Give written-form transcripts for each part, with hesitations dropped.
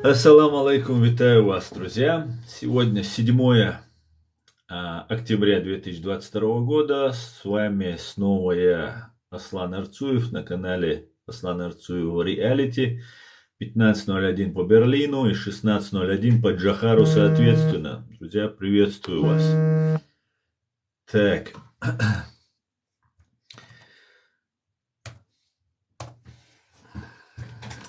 Ассаламу алейкум, витаю вас, друзья. Сегодня 7 октября 2022 года. С вами снова я, Аслан Арцуев, на канале Аслан Арцуев Реалити. 15:01 по Берлину и 16:01 по Джохару соответственно. Друзья, приветствую вас. Так.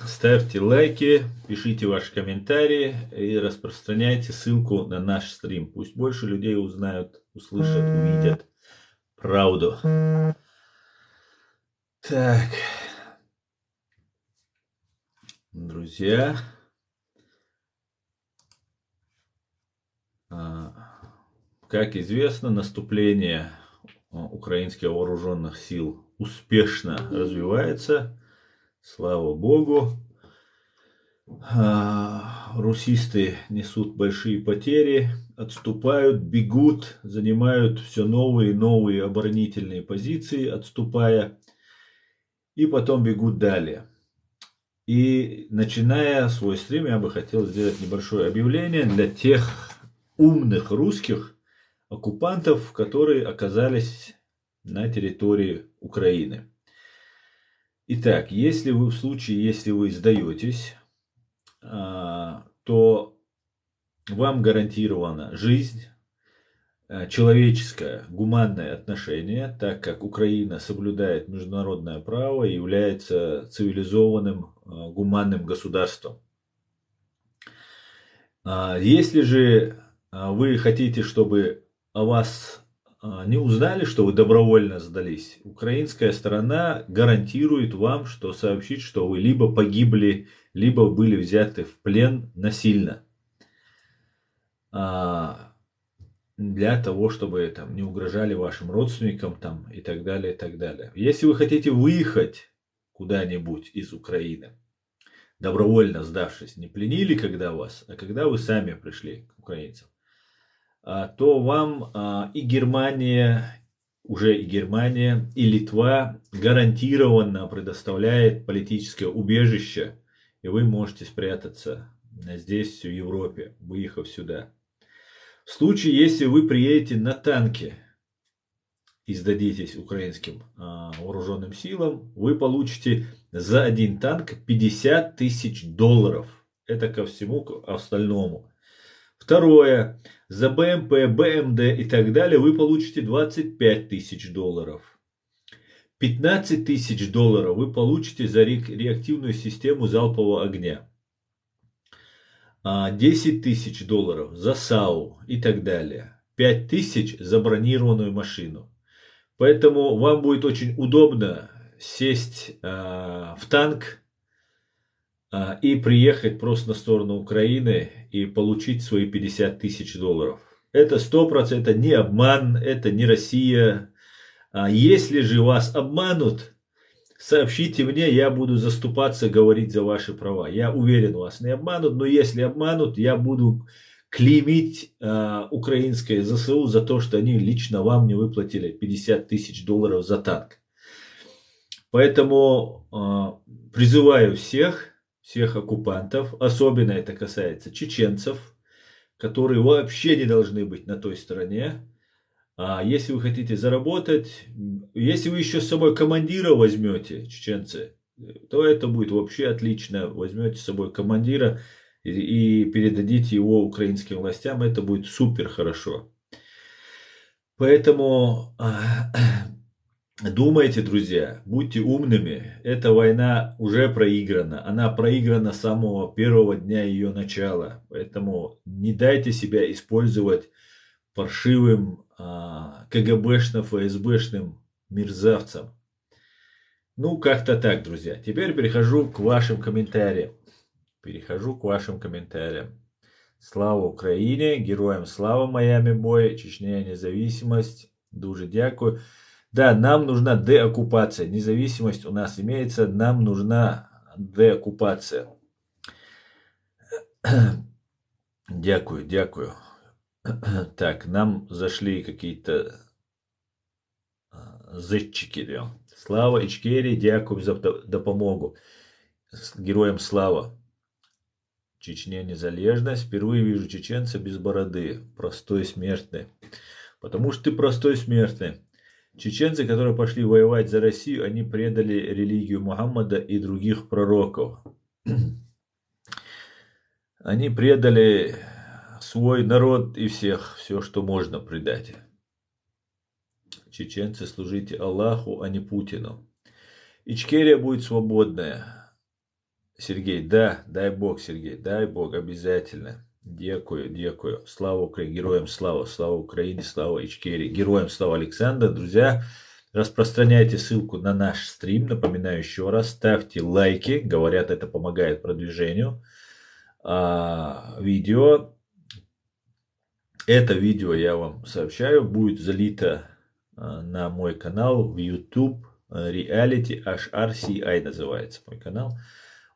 Ставьте лайки, пишите ваши комментарии и распространяйте ссылку на наш стрим. Пусть больше людей узнают, услышат, увидят правду. Так, друзья, как известно, наступление украинских вооруженных сил успешно развивается. Слава Богу. Русисты несут большие потери, отступают, бегут, занимают все новые и новые оборонительные позиции, отступая, и потом бегут далее. И начиная свой стрим, я бы хотел сделать небольшое объявление для тех умных русских оккупантов, которые оказались на территории Украины. Итак, если вы сдаетесь, то вам гарантирована жизнь, человеческое, гуманное отношение, так как Украина соблюдает международное право и является цивилизованным, гуманным государством. Если же вы хотите, чтобы о вас не узнали, что вы добровольно сдались, украинская сторона гарантирует вам, что сообщит, что вы либо погибли, либо были взяты в плен насильно. Для того, чтобы там не угрожали вашим родственникам там, и так далее, и так далее. Если вы хотите выехать куда-нибудь из Украины, добровольно сдавшись, не пленили когда вас, а когда вы сами пришли к украинцам, то вам и Германия, и Литва гарантированно предоставляет политическое убежище, и вы можете спрятаться здесь, в Европе, выехав сюда. В случае, если вы приедете на танке и сдадитесь украинским вооруженным силам, вы получите за один танк $50 000. Это ко всему остальному. Второе. За БМП, БМД и так далее вы получите $25 000. $15 000 вы получите за реактивную систему залпового огня. $10 000 за САУ и так далее. 5 000 за бронированную машину. Поэтому вам будет очень удобно сесть в танк и приехать просто на сторону Украины и получить свои $50 000. Это 100% не обман, это не Россия. Если же вас обманут, сообщите мне, я буду заступаться, говорить за ваши права. Я уверен, вас не обманут, но если обманут, я буду клеймить украинское ЗСУ за то, что они лично вам не выплатили $50 000 за танк. Поэтому призываю всех оккупантов, особенно это касается чеченцев, которые вообще не должны быть на той стороне. Если вы хотите заработать, если вы еще с собой командира возьмете, чеченцы, то это будет вообще отлично. Возьмете с собой командира и передадите его украинским властям, это будет супер хорошо. Поэтому думайте, друзья, будьте умными. Эта война уже проиграна. Она проиграна с самого первого дня ее начала. Поэтому не дайте себя использовать паршивым КГБшным, ФСБшным мерзавцам. Ну, как-то так, друзья. Теперь перехожу к вашим комментариям. Слава Україні, героям слава, Майами бой, Чечня независимость. Дуже дякую. Да, нам нужна деоккупация. Независимость у нас имеется, нам нужна деоккупация. Дякую. Так, нам зашли какие-то зетчики. Слава Ічкері, дякую за допомогу. Героям слава. Чечне незалежность. Впервые вижу чеченца без бороды. Простой смертный. Потому что ты простой смертный. Чеченцы, которые пошли воевать за Россию, они предали религию Мухаммада и других пророков. Они предали свой народ и всех, все, что можно предать. Чеченцы, служите Аллаху, а не Путину. Ичкерия будет свободная. Сергей, да, дай Бог, Сергей, дай Бог, обязательно. Дякую, дякую. Слава Украине, героям слава, слава Украине, слава Ичкерии. Героям слава, Александр. Друзья, распространяйте ссылку на наш стрим. Напоминаю еще раз, ставьте лайки. Говорят, это помогает продвижению видео. Это видео, я вам сообщаю, будет залито на мой канал в YouTube. Reality HRCI называется мой канал.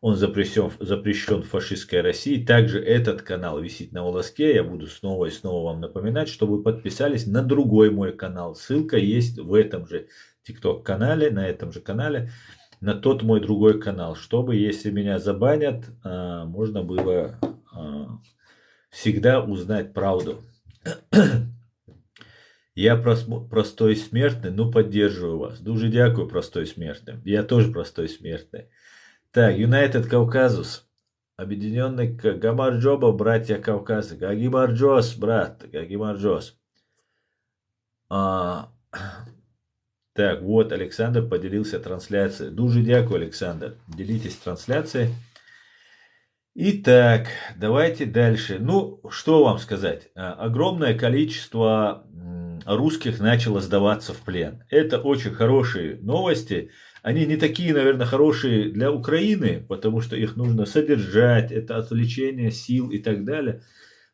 Он запрещен в фашистской России. Также этот канал висит на волоске. Я буду снова и снова вам напоминать, чтобы вы подписались на другой мой канал. Ссылка есть в этом же TikTok канале, на этом же канале, на тот мой другой канал. Чтобы, если меня забанят, можно было всегда узнать правду. Я простой смертный, но поддерживаю вас. Дуже дякую, простой смертный. Я тоже простой смертный. Так, United Кавказус. Объединенный Гамарджоба, братья Кавказа. Гагимарджос, брат, Гагимарджос. Так, вот Александр поделился трансляцией. Дуже дякую, Александр. Делитесь трансляцией. Итак, давайте дальше. Ну, что вам сказать? Огромное количество русских начало сдаваться в плен. Это очень хорошие новости. Они не такие, наверное, хорошие для Украины, потому что их нужно содержать, это отвлечение сил и так далее.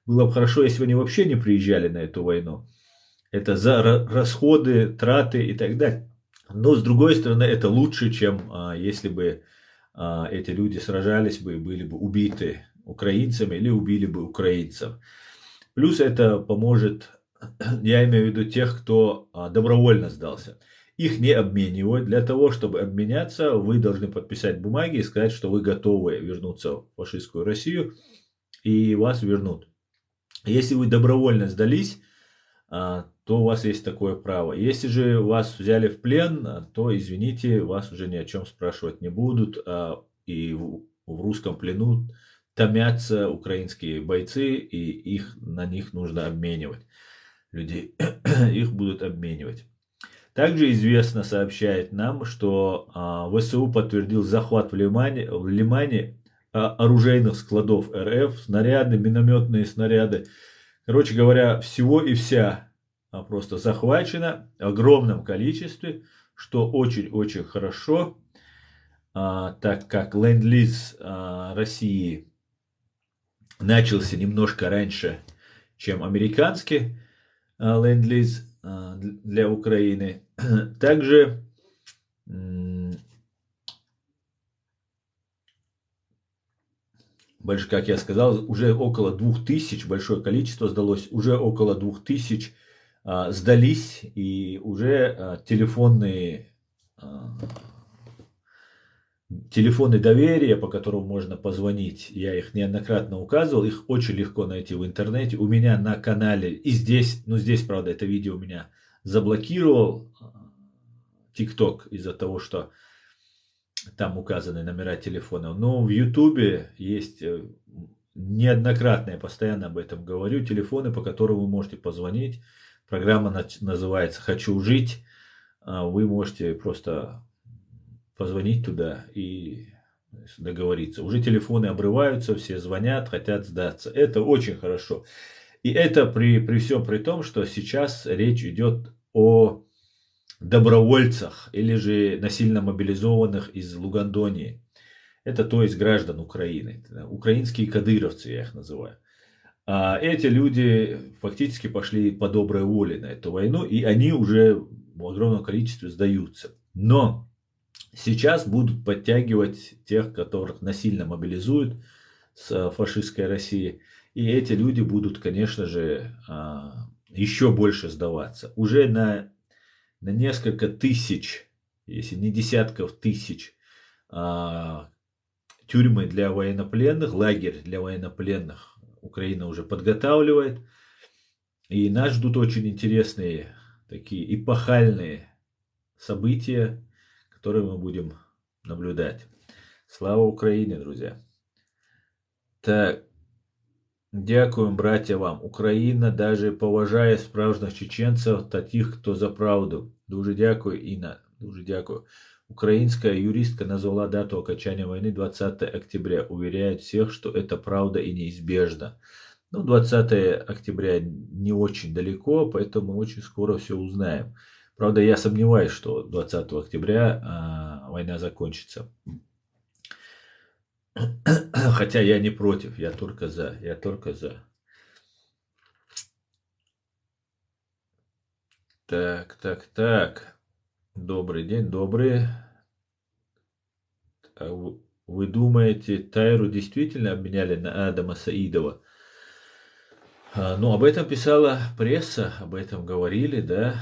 Было бы хорошо, если бы они вообще не приезжали на эту войну. Это за расходы, траты и так далее. Но, с другой стороны, это лучше, чем если бы эти люди сражались бы и были бы убиты украинцами или убили бы украинцев. Плюс это поможет, я имею в виду тех, кто добровольно сдался. Их не обменивают. Для того, чтобы обменяться, вы должны подписать бумаги и сказать, что вы готовы вернуться в фашистскую Россию, и вас вернут. Если вы добровольно сдались, то у вас есть такое право. Если же вас взяли в плен, то, извините, вас уже ни о чем спрашивать не будут. И в русском плену томятся украинские бойцы, и на них нужно обменивать. Людей их будут обменивать. Также известно, сообщает нам, что ВСУ подтвердил захват в Лимане оружейных складов РФ, снаряды, минометные снаряды. Короче говоря, всего и вся просто захвачено в огромном количестве, что очень-очень хорошо, так как ленд-лиз России начался немножко раньше, чем американский ленд-лиз для Украины. Также как я сказал, уже около 2000, большое количество сдалось, уже около 2000 сдались, и уже телефоны доверия, по которым можно позвонить, я их неоднократно указывал, их очень легко найти в интернете. У меня на канале и здесь, здесь, правда, это видео у меня заблокировал TikTok из-за того, что там указаны номера телефонов. Но в YouTube есть неоднократно, я постоянно об этом говорю, телефоны, по которым вы можете позвонить. Программа называется «Хочу жить». Вы можете просто позвонить туда и договориться. Уже телефоны обрываются, все звонят, хотят сдаться. Это очень хорошо. И это при всем при том, что сейчас речь идет о добровольцах или же насильно мобилизованных из Лугандонии. Это то есть граждан Украины. Украинские кадыровцы, я их называю. А эти люди фактически пошли по доброй воле на эту войну, и они уже в огромном количестве сдаются. Но сейчас будут подтягивать тех, которых насильно мобилизуют с фашистской России. И эти люди будут, конечно же, еще больше сдаваться. Уже на несколько тысяч, если не десятков тысяч тюрьмы для военнопленных, лагерь для военнопленных Украина уже подготавливает. И нас ждут очень интересные, такие эпохальные события, которые мы будем наблюдать. Слава Украине, друзья! Так, дякуємо, браття, вам. Україна даже поважає справжніх чеченців та тих, хто за правду. Дуже дякую, Інна. Дуже дякую. Украинская юристка назвала дату окончания войны 20 октября. Уверяет всех, что это правда и неизбежно. Ну, 20 октября не очень далеко, поэтому очень скоро все узнаем. Правда, я сомневаюсь, что 20 октября война закончится. Хотя я не против, я только за, я только за. Так, так, так. Добрый день, добрый. Вы думаете, Тайру действительно обменяли на Адама Саидова? Ну, об этом писала пресса, об этом говорили, да.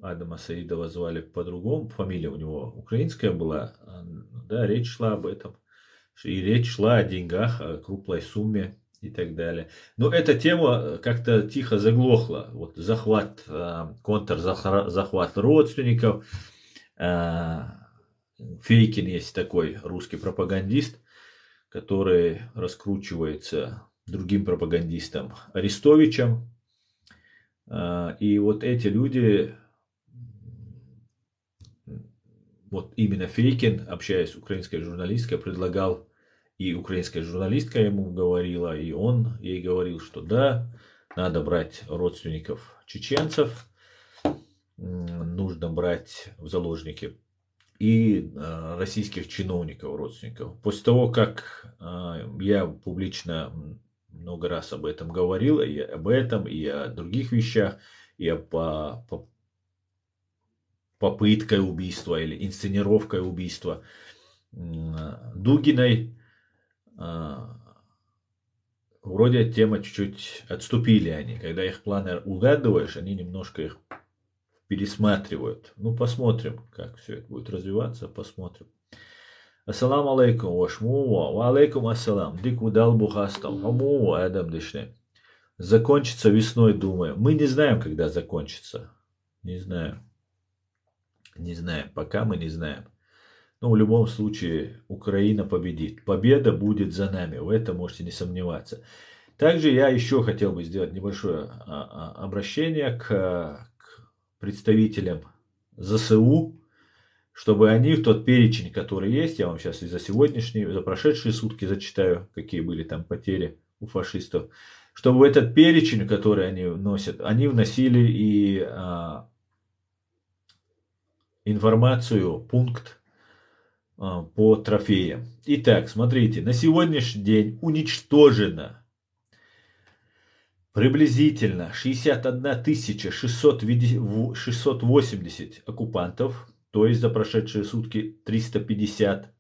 Адама Саидова звали по-другому, фамилия у него украинская была, да, речь шла об этом. И речь шла о деньгах, о крупной сумме и так далее. Но эта тема как-то тихо заглохла. Вот захват, контрзахват родственников. Фейкин есть такой русский пропагандист, который раскручивается другим пропагандистом Арестовичем. И вот эти люди, вот именно Фейкин, общаясь с украинской журналисткой, предлагал, и украинская журналистка ему говорила, и он ей говорил, что да, надо брать родственников чеченцев, нужно брать в заложники и российских чиновников, родственников. После того, как я публично много раз об этом говорил, и об этом, и о других вещах, и о попыткой убийства или инсценировкой убийства Дугиной, вроде от темы чуть-чуть отступили они. Когда их планы угадываешь, они немножко их пересматривают. Ну, посмотрим, как все это будет развиваться, посмотрим. Ассаламу алейкум, вашмува, ва алейкум ассалам, дику дал бухастам, хамува, адам дышне. Закончится весной, думаю. Мы не знаем, когда закончится. Не знаем. Не знаем. Пока мы не знаем. Но в любом случае Украина победит. Победа будет за нами. В этом можете не сомневаться. Также я еще хотел бы сделать небольшое обращение к представителям ЗСУ, чтобы они в тот перечень, который есть, я вам сейчас и за сегодняшние, за прошедшие сутки зачитаю, какие были там потери у фашистов, чтобы в этот перечень, который они вносят, они вносили и информацию, пункт по трофеям. Итак, смотрите, на сегодняшний день уничтожено приблизительно 61 680 оккупантов, то есть за прошедшие сутки 350,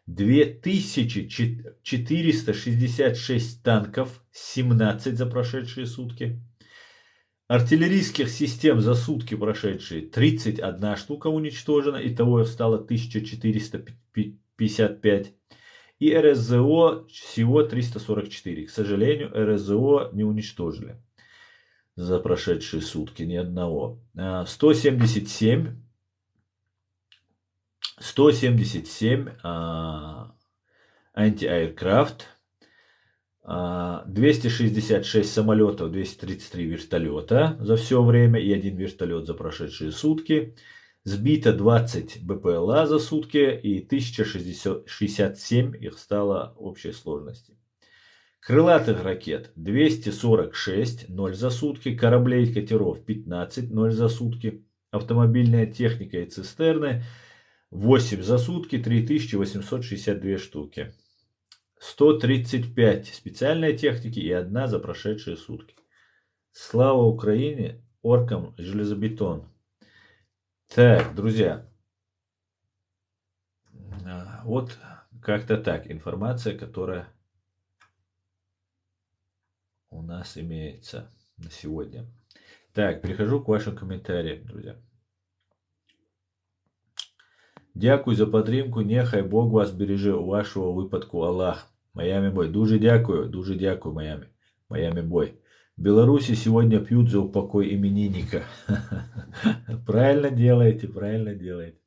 2466 танков, 17 за прошедшие сутки, артиллерийских систем за сутки прошедшие 31 штука уничтожена, итого стало 1455. И РСЗО всего 344. К сожалению, РСЗО не уничтожили за прошедшие сутки ни одного. 177 анти-аэркрафт, 266 самолетов, 233 вертолета за все время и один вертолет за прошедшие сутки. Сбито 20 БПЛА за сутки и 1067 их стало общей сложности. Крылатых ракет 246, 0 за сутки. Кораблей и катеров 15, 0 за сутки. Автомобильная техника и цистерны 8 за сутки, 3862 штуки. 135 специальной техники и 1 за прошедшие сутки. Слава Украине, оркам железобетон. Так, друзья, вот как-то так информация, которая у нас имеется на сегодня. Так, перехожу к вашим комментариям, друзья. Дякую за підтримку, нехай Бог вас береже у вашого випадку Аллах. Майами Бой. Дуже дякую, Майами. Майами Бой. В Беларуси сегодня пьют за упокой именинника. Правильно делаете, правильно делаете.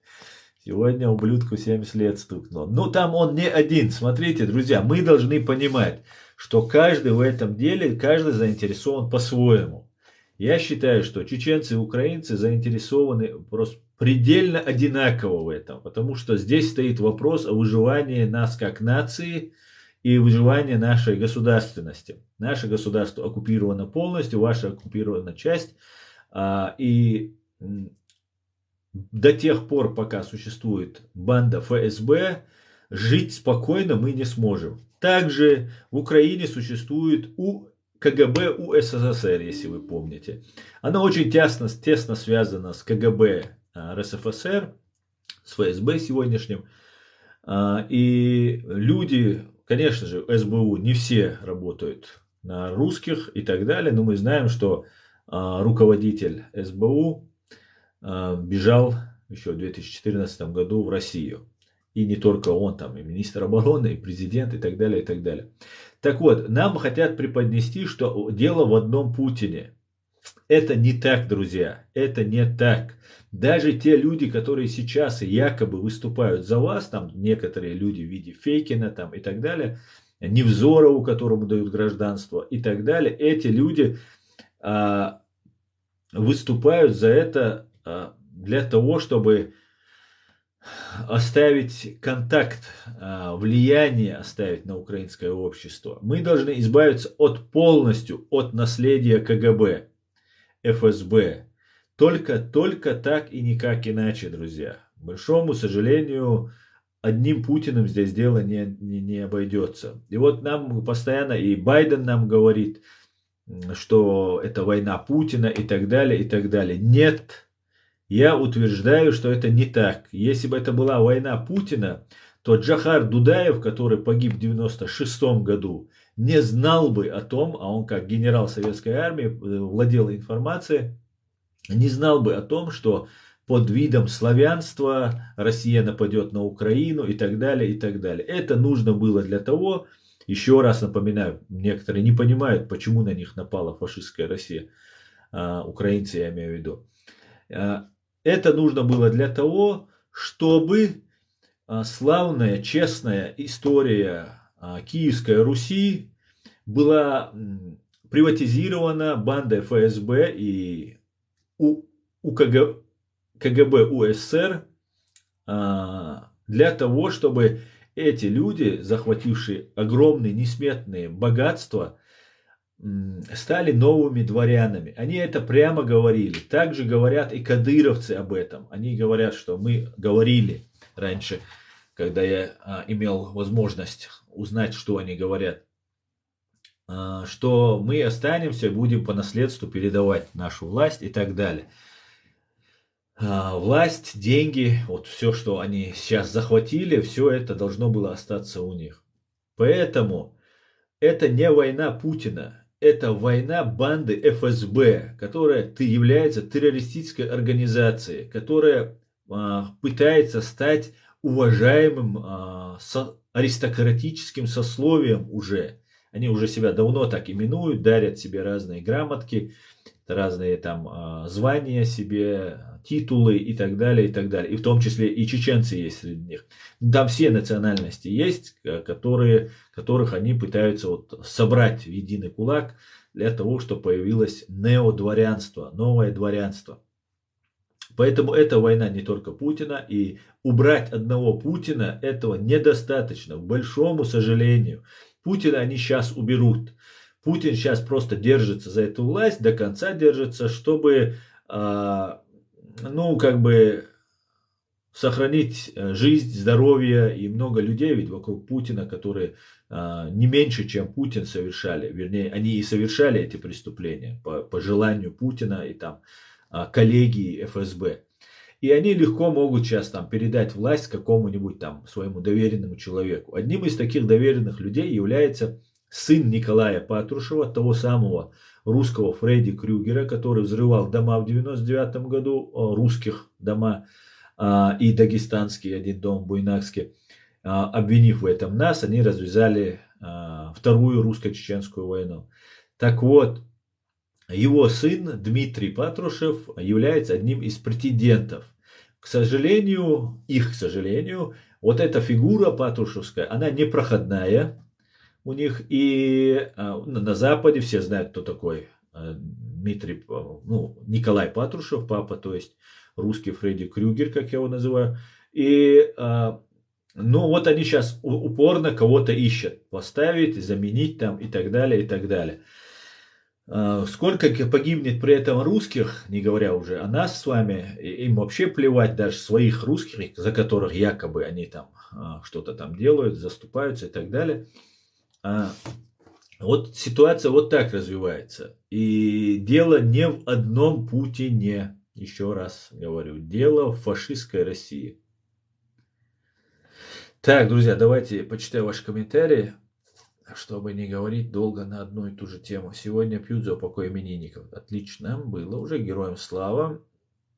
Сегодня ублюдку 70 лет стукнуло. Ну, там он не один. Смотрите, друзья, мы должны понимать, что каждый в этом деле, каждый заинтересован по-своему. Я считаю, что чеченцы и украинцы заинтересованы просто предельно одинаково в этом. Потому что здесь стоит вопрос о выживании нас как нации и выживании нашей государственности. Наше государство оккупировано полностью, ваша оккупирована часть. И до тех пор, пока существует банда ФСБ, жить спокойно мы не сможем. Также в Украине существует КГБ УССР, если вы помните. Оно очень тесно связано с КГБ РСФСР, с ФСБ сегодняшним. И люди, конечно же, СБУ не все работают на русских и так далее, но мы знаем, что руководитель СБУ бежал еще в 2014 году в Россию. И не только он, там и министр обороны, и президент, и так далее, и так далее. Так вот, нам хотят преподнести, что дело в одном Путине. Это не так, друзья, это не так. Даже те люди, которые сейчас якобы выступают за вас, там некоторые люди в виде Фейкина там, и так далее, Невзорову, которому дают гражданство и так далее, эти люди выступают за это для того, чтобы оставить контакт, влияние оставить на украинское общество. Мы должны избавиться полностью от наследия КГБ, ФСБ. Только так и никак иначе, друзья. К большому сожалению, одним Путиным здесь дело не обойдется. И вот нам постоянно, и Байден нам говорит, что это война Путина и так далее, и так далее. Нет. Я утверждаю, что это не так. Если бы это была война Путина, то Джохар Дудаев, который погиб в 1996 году, не знал бы о том, а он как генерал советской армии владел информацией, не знал бы о том, что под видом славянства Россия нападет на Украину и так далее, и так далее. Это нужно было для того, еще раз напоминаю, некоторые не понимают, почему на них напала фашистская Россия, украинцы я имею в виду. Это нужно было для того, чтобы славная, честная история Киевской Руси была приватизирована бандой ФСБ и КГБ УССР для того, чтобы эти люди, захватившие огромные несметные богатства, стали новыми дворянами. Они это прямо говорили. Также говорят и кадыровцы об этом. Они говорят, что мы говорили раньше, когда я имел возможность узнать, что они говорят, что мы останемся, будем по наследству передавать нашу власть и так далее. Власть, деньги, вот все, что они сейчас захватили, все это должно было остаться у них. Поэтому это не война Путина. Это война банды ФСБ, которая является террористической организацией, которая пытается стать уважаемым аристократическим сословием уже. Они уже себя давно так именуют, дарят себе разные грамотки, разные там звания себе, титулы и так далее, и так далее. И в том числе и чеченцы есть среди них. Там все национальности есть, которых они пытаются вот собрать в единый кулак для того, чтобы появилось неодворянство, новое дворянство. Поэтому эта война не только Путина, и убрать одного Путина этого недостаточно, к большому сожалению. Путина они сейчас уберут. Путин сейчас просто держится за эту власть, до конца держится, чтобы, сохранить жизнь, здоровье, и много людей ведь вокруг Путина, которые не меньше, чем Путин совершали. Вернее, они и совершали эти преступления по желанию Путина и там коллеги ФСБ. И они легко могут сейчас там передать власть какому-нибудь там своему доверенному человеку. Одним из таких доверенных людей является сын Николая Патрушева, того самого русского Фредди Крюгера, который взрывал дома в 1999 году, русских дома. и дагестанский один дом, буйнакский, обвинив в этом нас, они развязали Вторую русско-чеченскую войну. Так вот, его сын Дмитрий Патрушев является одним из претендентов. К сожалению, вот эта фигура патрушевская, она непроходная у них. И на Западе все знают, кто такой Дмитрий, Николай Патрушев, папа, то есть русский Фредди Крюгер, как я его называю. И вот они сейчас упорно кого-то ищут поставить, заменить там и так далее, и так далее. Сколько погибнет при этом русских, не говоря уже о нас с вами, им вообще плевать, даже своих русских, за которых якобы они там что-то там делают, заступаются и так далее. Вот ситуация вот так развивается. И дело не в одном Путине, еще раз говорю, дело в фашистской России. Так, друзья, давайте почитаю ваши комментарии, чтобы не говорить долго на одну и ту же тему. Сегодня пьют за упокой именинников. Отлично, было уже, героям слава.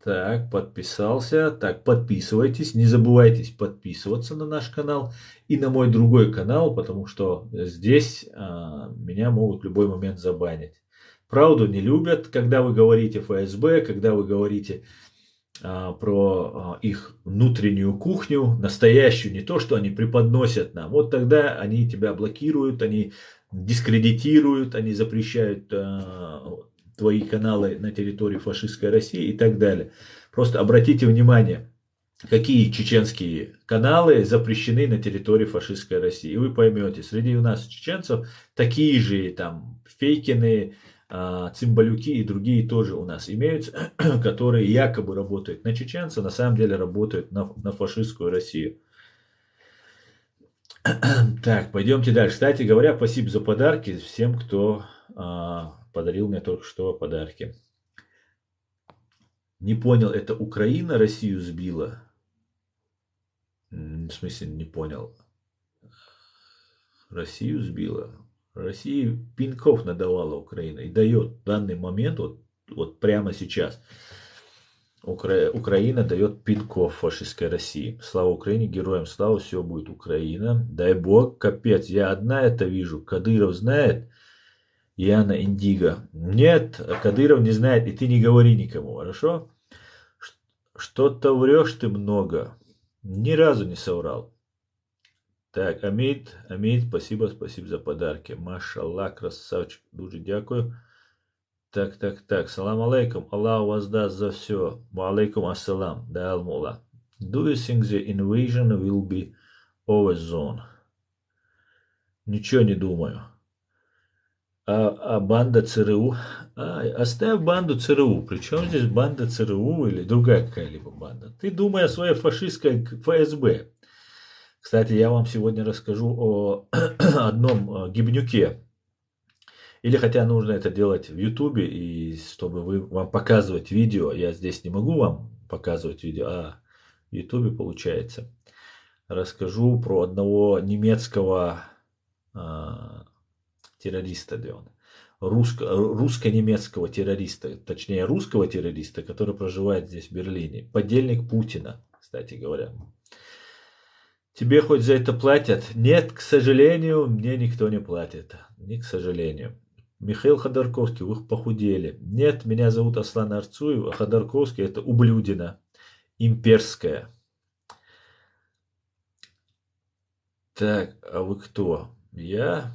Так, подписался. Так, подписывайтесь. Не забывайте подписываться на наш канал и на мой другой канал, потому что здесь меня могут в любой момент забанить. Правду не любят, когда вы говорите ФСБ, когда вы говорите про их внутреннюю кухню, настоящую, не то, что они преподносят нам. Вот тогда они тебя блокируют, они дискредитируют, они запрещают твои каналы на территории фашистской России и так далее. Просто обратите внимание, какие чеченские каналы запрещены на территории фашистской России. И вы поймете, среди у нас чеченцев такие же там Фейкины, Цимбалюки и другие тоже у нас имеются, которые якобы работают на чеченцев, на самом деле работают на фашистскую Россию. Так, пойдемте дальше. Кстати говоря, спасибо за подарки всем, кто подарил мне только что подарки. Не понял, это Украина Россию сбила? В смысле, не понял. Россию сбила? России пинков надавала Украина и дает в данный момент, вот прямо сейчас, Украина дает пинков фашистской России. Слава Украине, героям слава, все будет Украина. Дай бог, капец, я одна это вижу. Кадыров знает, Яна Индиго. Нет, Кадыров не знает, и ты не говори никому, хорошо? Что-то врешь ты много. Ни разу не соврал. Так, Амид, спасибо за подарки. Машаллах, красавчик, дуже дякую. Так, салам алейкум, Аллах вас даст за все. Ва алейкум ассалам, да алмула. Do you think the invasion will be over soon? Ничего не думаю. А банда ЦРУ? Оставь банду ЦРУ. Причем здесь банда ЦРУ или другая какая-либо банда? Ты думай о своей фашистской ФСБ. Кстати, я вам сегодня расскажу о одном гибнюке. Или хотя нужно это делать в Ютубе, и чтобы вам показывать видео. Я здесь не могу вам показывать видео, а в Ютубе получается. Расскажу про одного немецкого террориста, где он. Русско-немецкого террориста, точнее русского террориста, который проживает здесь в Берлине. Подельник Путина, кстати говоря. Тебе хоть за это платят? Нет, к сожалению, мне никто не платит. Не к сожалению. Михаил Ходорковский, вы похудели. Нет, меня зовут Аслан Арцуев, а Ходорковский это ублюдина. Имперская. Так, а вы кто? Я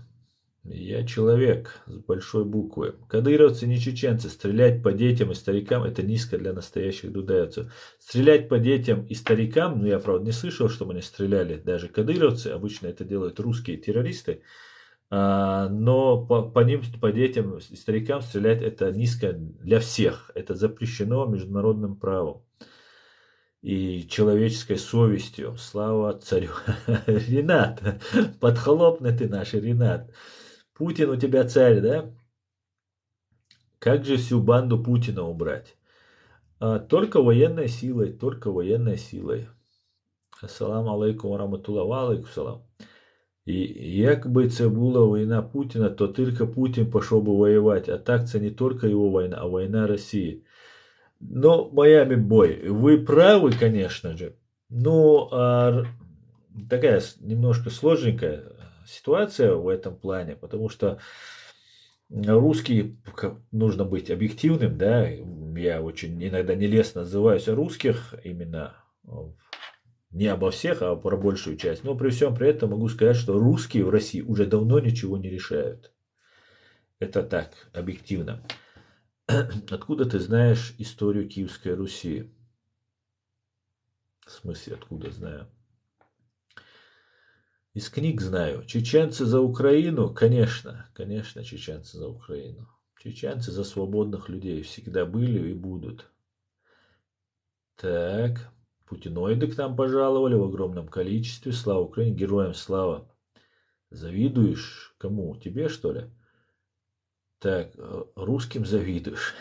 человек с большой буквы. Кадыровцы не чеченцы. Стрелять по детям и старикам это низко для настоящих дудаевцев. Стрелять по детям и старикам, я правда не слышал, чтобы они стреляли даже кадыровцы. Обычно это делают русские террористы. Но по ним, по детям и старикам стрелять это низко для всех. Это запрещено международным правом и человеческой совестью. Слава царю. Ренат, подхлопный ты наш, Ренат. Путин у тебя царь, да? Как же всю банду Путина убрать? Только военной силой, только военной силой. Ассаламу алейкум ва алейкум салам. І якби це була війна Путіна, то тільки Путін пішов би воювати. А так це не тільки його війна, а війна Росії. Но Майами бой, вы правы, конечно же. Но такая немножко сложненькая ситуация в этом плане, потому что русские, нужно быть объективным, да, я очень иногда нелестно называюсь о русских, именно не обо всех, а про большую часть. Но при всем при этом могу сказать, что русские в России уже давно ничего не решают. Это так, объективно. Откуда ты знаешь историю Киевской Руси? В смысле, откуда знаю? Из книг знаю. Чеченцы за Украину? Конечно, конечно, чеченцы за Украину. Чеченцы за свободных людей всегда были и будут. Так, путиноиды к нам пожаловали в огромном количестве. Слава Украине, героям слава. Завидуешь? Кому? Тебе, что ли? Так, русским завидуешь.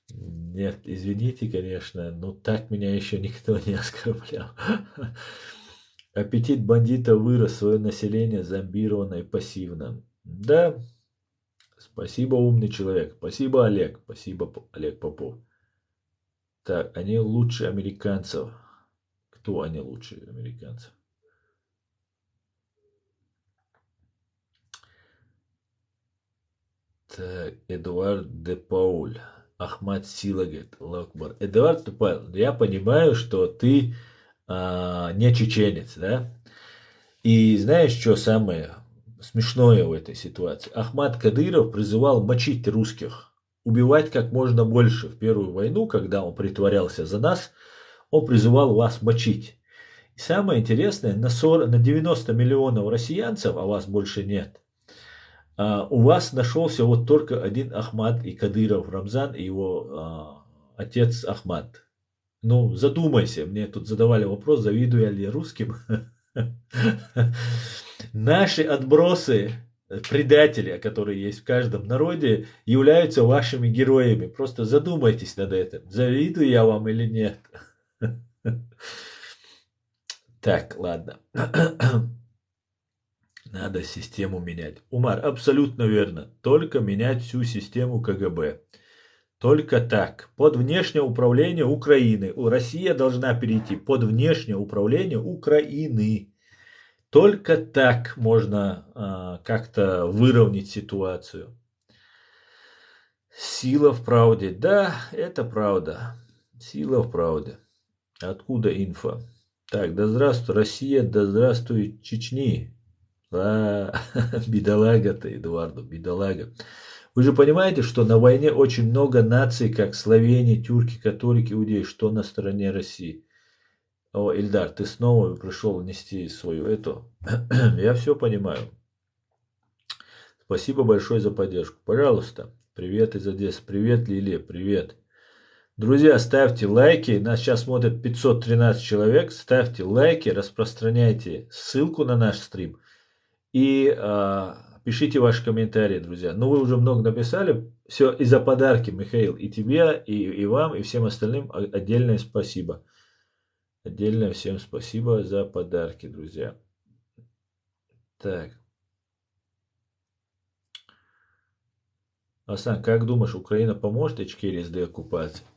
Нет, извините, конечно, но так меня еще никто не оскорблял. Аппетит бандита вырос, свое население зомбировано и пассивно. Да, спасибо, умный человек. Спасибо, Олег. Спасибо, Олег Попов. Так, они лучше американцев. Кто они лучше американцев? Так, Эдуард де Пауль. Ахмад Силагет. Лакбар. Эдуард де Пауль, я понимаю, что ты не чеченец, да? И знаешь, что самое смешное в этой ситуации? Ахмад Кадыров призывал мочить русских, убивать как можно больше. В Первую войну, когда он притворялся за нас, он призывал вас мочить. И самое интересное, на 90 миллионов россиянцев, а вас больше нет, у вас нашелся вот только один Ахмад и Кадыров Рамзан и его отец Ахмад. Ну, задумайся, мне тут задавали вопрос, завидую ли я русским. Наши отбросы, предатели, которые есть в каждом народе, являются вашими героями. Просто задумайтесь над этим. Завидую я вам или нет. Так, ладно. Надо систему менять. Умар, абсолютно верно. Только менять всю систему КГБ. Только так. Под внешнее управление Украины. Россия должна перейти под внешнее управление Украины. Только так можно как-то выровнять ситуацию. Сила в правде. Да, это правда. Сила в правде. Откуда инфа? Так, да здравствуй Россия, да здравствуй Чечни. Бедолага ты, Эдуарду, бедолага. Вы же понимаете, что на войне очень много наций, как словени, тюрки, католики, иудеи, что на стороне России. О, Ильдар, ты снова пришел нести свою эту. Я все понимаю. Спасибо большое за поддержку. Пожалуйста. Привет из Одессы. Привет, Лилия. Привет. Друзья, ставьте лайки. Нас сейчас смотрит 513 человек. Ставьте лайки, распространяйте ссылку на наш стрим. И пишите ваши комментарии, друзья. Ну, вы уже много написали. Все, и за подарки, Михаил, и тебе, и вам, и всем остальным отдельное спасибо. Отдельно всем спасибо за подарки, друзья. Так. Асан, как думаешь, Украина поможет Ичкерии с деоккупацией?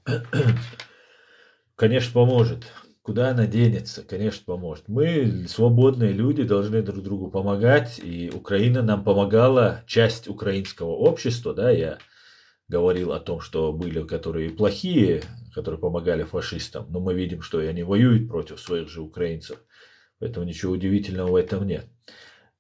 Конечно, поможет. Куда она денется? Конечно, поможет. Мы, свободные люди, должны друг другу помогать. И Украина нам помогала, часть украинского общества, да, я говорил о том, что были, которые плохие, которые помогали фашистам, но мы видим, что и они воюют против своих же украинцев. Поэтому ничего удивительного в этом нет.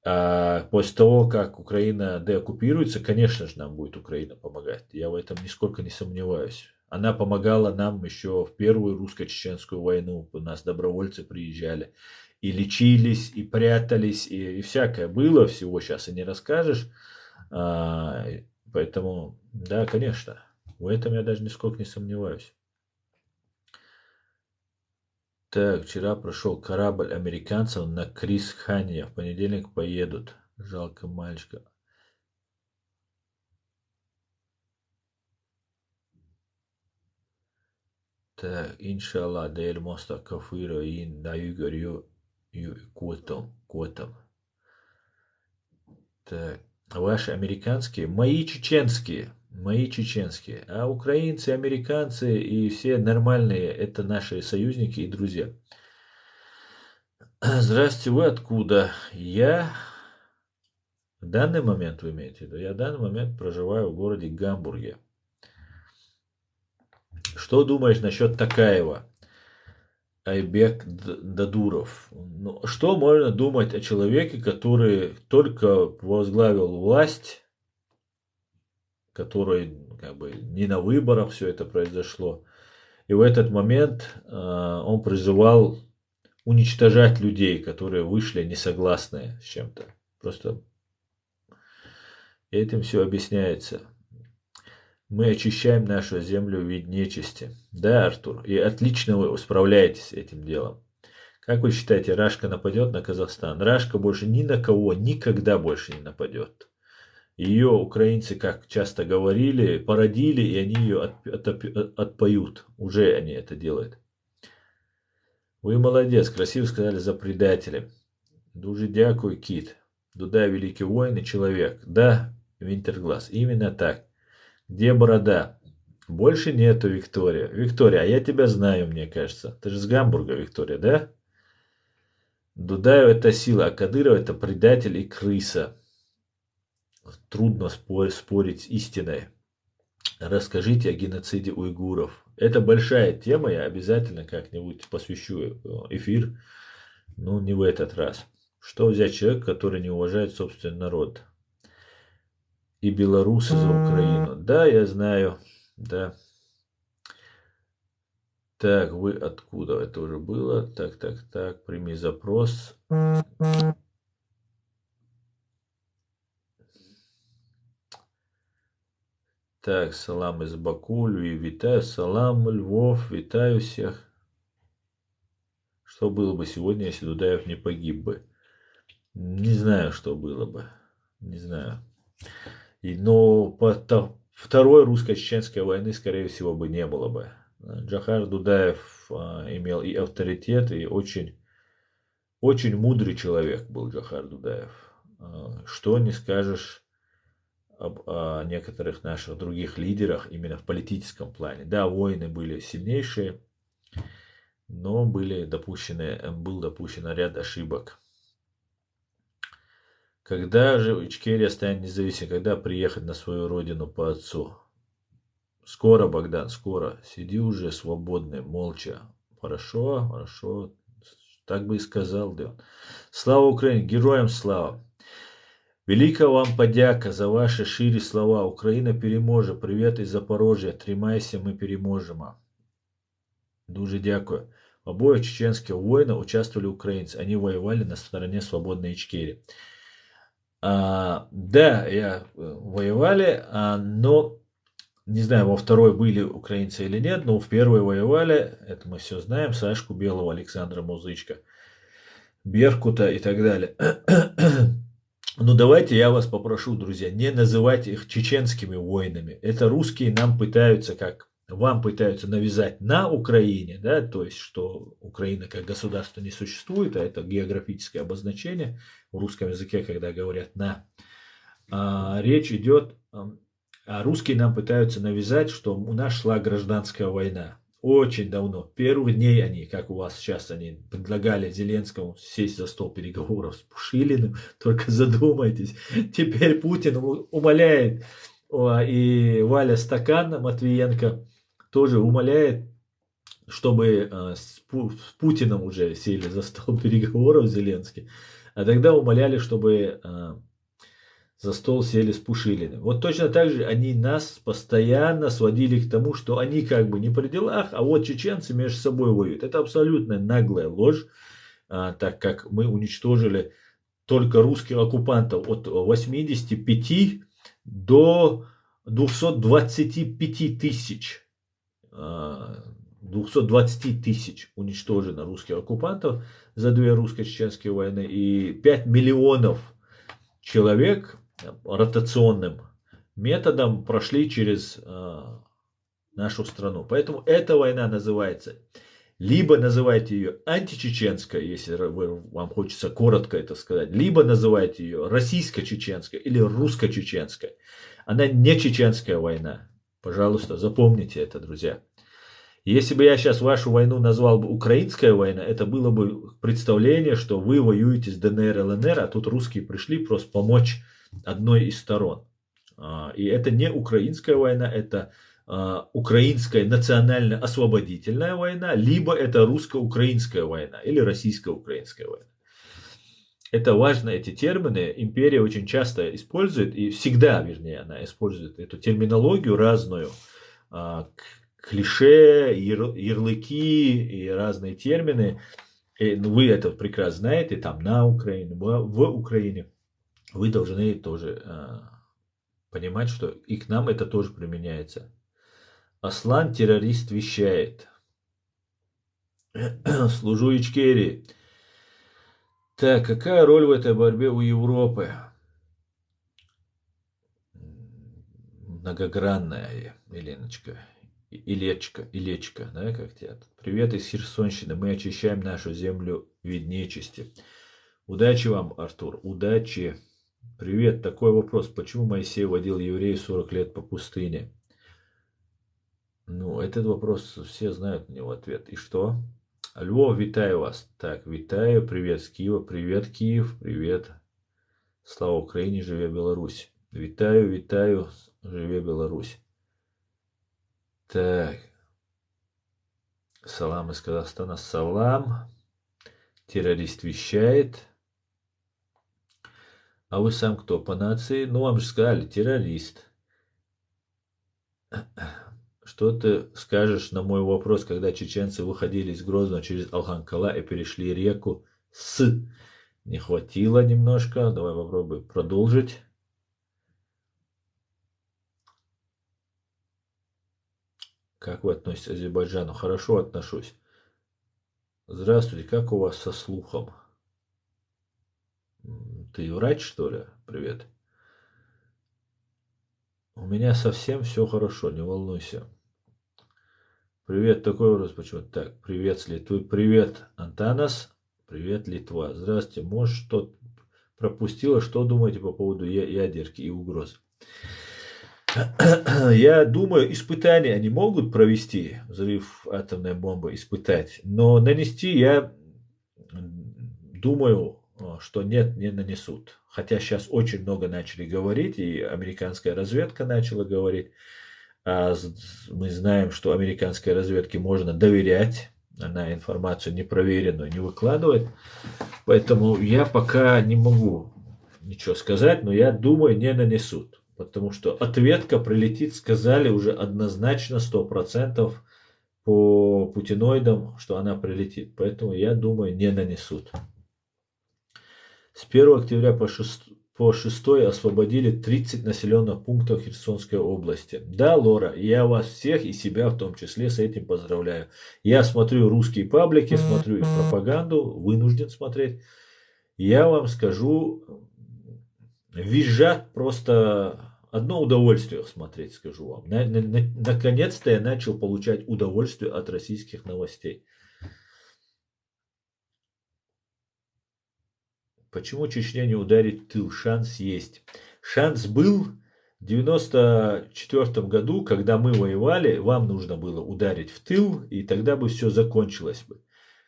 А после того, как Украина деоккупируется, конечно же, нам будет Украина помогать. Я в этом нисколько не сомневаюсь. Она помогала нам еще в первую русско-чеченскую войну. У нас добровольцы приезжали. И лечились, и прятались, и всякое было. Всего сейчас и не расскажешь. А, Поэтому, да, конечно. В этом я даже нисколько не сомневаюсь. Так, вчера прошел корабль американцев на Крис-Ханья. В понедельник поедут. Жалко мальчика. Так, иншаллах, да эльмоста кафира и даю ю котом. Так, ваши американские, мои чеченские. мои чеченские. А украинцы, американцы и все нормальные, это наши союзники и друзья. Здравствуйте, вы откуда? Я в данный момент, вы имеете в виду, я в данный момент проживаю в городе Гамбурге. Что думаешь насчет Такаева? Айбек Дадуров. Ну, что можно думать о человеке, который только возглавил власть, который как бы не на выборах все это произошло, и в этот момент он призывал уничтожать людей, которые вышли несогласные с чем-то. Просто этим все объясняется. Мы очищаем нашу землю в вид нечисти. Да, Артур? И отлично вы справляетесь с этим делом. Как вы считаете, Рашка нападет на Казахстан? Рашка больше ни на кого никогда больше не нападет. Ее украинцы, как часто говорили, породили, и они ее отпоют. Уже они это делают. Вы молодец, красиво сказали за предателя. Дуже дякую, Кит. Дуда великий воин и человек. Да, Винтерглаз, именно так. Где борода? Больше нету, Виктория. Виктория, а я тебя знаю, мне кажется. Ты же с Гамбурга, Виктория, да? Дудаев это сила, а Кадыров это предатель и крыса. Трудно спорить с истиной. Расскажите о геноциде уйгуров. Это большая тема, я обязательно как-нибудь посвящу эфир, но не в этот раз. Что взять человека, который не уважает собственный народ? И белорусы за Украину. Да, я знаю. Да. Так, вы откуда? Это уже было. Так. Прими запрос. Так, салам из Баку, Львів, витаю. Салам, Львов, витаю всех. Что было бы сегодня, если Дудаев не погиб бы? Не знаю, что было бы. Не знаю. Но второй русско-чеченской войны, скорее всего, бы не было бы. Джохар Дудаев имел и авторитет, и очень мудрый человек был Джохар Дудаев. Что не скажешь о некоторых наших других лидерах именно в политическом плане. Да, войны были сильнейшие, но был допущен ряд ошибок. Когда же Ичкерия станет независимой? Когда приехать на свою родину по отцу? Скоро, Богдан, скоро. Сиди уже свободный, молча. Хорошо. Так бы и сказал, да. Слава Украине, героям слава. Велика вам подяка за ваши шире слова. Україна переможе. Привет із Запорожжя. Тримайся, ми переможемо. Дуже дякую. В обоих чеченских войнах участвовали украинцы. Они воевали на стороне свободной Ичкерии. Да, воевали, но не знаю, во второй были украинцы или нет, но в первой воевали, это мы все знаем, Сашку Белого, Александра Музычка, Беркута и так далее. Ну давайте я вас попрошу, друзья, не называйте их чеченскими войнами. Это русские вам пытаются навязать на Украине, да, то есть, что Украина как государство не существует, а это географическое обозначение в русском языке, когда говорят «на». Речь идет, русские нам пытаются навязать, что у нас шла гражданская война. Очень давно, первых дней они, как у вас сейчас, они предлагали Зеленскому сесть за стол переговоров с Пушилиным, только задумайтесь. Теперь Путин умоляет, и Валя Стакан Матвиенко тоже умоляет, чтобы с Путиным уже сели за стол переговоров Зеленский, а тогда умоляли, чтобы за стол сели с Пушилиным. Вот точно так же они нас постоянно сводили к тому, что они как бы не при делах, а вот чеченцы между собой воюют. Это абсолютно наглая ложь, так как мы уничтожили только русских оккупантов от 85 до 225 тысяч. 220 тысяч уничтожено русских оккупантов за две русско-чеченские войны. И 5 миллионов человек ротационным методом прошли через нашу страну. Поэтому эта война называется, либо называйте ее античеченской, если вам хочется коротко это сказать, либо называйте ее российско-чеченской или русско-чеченской. Она не чеченская война. Пожалуйста, запомните это, друзья. Если бы я сейчас вашу войну назвал бы украинская война, это было бы представление, что вы воюете с ДНР, ЛНР, а тут русские пришли просто помочь одной из сторон. И это не украинская война, это украинская национально-освободительная война, либо это русско-украинская война или российско-украинская война. Это важно, эти термины. Империя очень часто использует, и всегда, вернее, она использует эту терминологию разную, клише, ярлыки и разные термины. И вы это прекрасно знаете, там на Украине, в Украине. Вы должны тоже понимать, что и к нам это тоже применяется. Аслан террорист вещает. Служу Ичкерии. Так, какая роль в этой борьбе у Европы? Многогранная, Еленочка. Илечка, да, как тебя тут. Привет из Херсонщины. Мы очищаем нашу землю від нечисти. Удачи вам, Артур, удачи. Привет, такой вопрос. Почему Моисей водил евреев 40 лет по пустыне? Ну, этот вопрос все знают на него ответ. И что? Львов, вітаю вас. Так, вітаю. Привет с Киева. Привет, Киев. Привет. Слава Україні, живе Беларусь. Вітаю. Живе Беларусь. Так. Салам из Казахстана. Салам. Террорист вещает. А вы сам кто по нации? Ну, вам же сказали, террорист. Что ты скажешь на мой вопрос, когда чеченцы выходили из Грозного через Алхан-Кала и перешли реку С? Не хватило немножко. Давай попробуем продолжить. Как вы относитесь к Азербайджану? Хорошо отношусь. Здравствуйте, как у вас со слухом? Ты врач, что ли? Привет. У меня совсем все хорошо, не волнуйся. Привет, такой вопрос почему? Так, привет с Литвы. Привет, Антанас. Привет, Литва. Здравствуйте. Может, что пропустила? Что думаете по поводу ядерки и угроз? Я думаю, испытания они могут провести, взрыв атомной бомбы, испытать, но нанести, я думаю, что нет, не нанесут. Хотя сейчас очень много начали говорить, и американская разведка начала говорить. А мы знаем, что американской разведке можно доверять, она информацию непроверенную не выкладывает. Поэтому я пока не могу ничего сказать, но я думаю, не нанесут. Потому что ответка прилетит, сказали уже однозначно 100% по путиноидам, что она прилетит. Поэтому я думаю, не нанесут. С 1 октября по 6 освободили 30 населенных пунктов Херсонской области. Да, Лора, я вас всех и себя в том числе с этим поздравляю. Я смотрю русские паблики, смотрю их пропаганду, вынужден смотреть. Я вам скажу, визжат просто одно удовольствие смотреть, скажу вам. Наконец-то я начал получать удовольствие от российских новостей. Почему Чечня не ударит в тыл? Шанс есть. Шанс был в 94 году, когда мы воевали, вам нужно было ударить в тыл, и тогда бы все закончилось бы.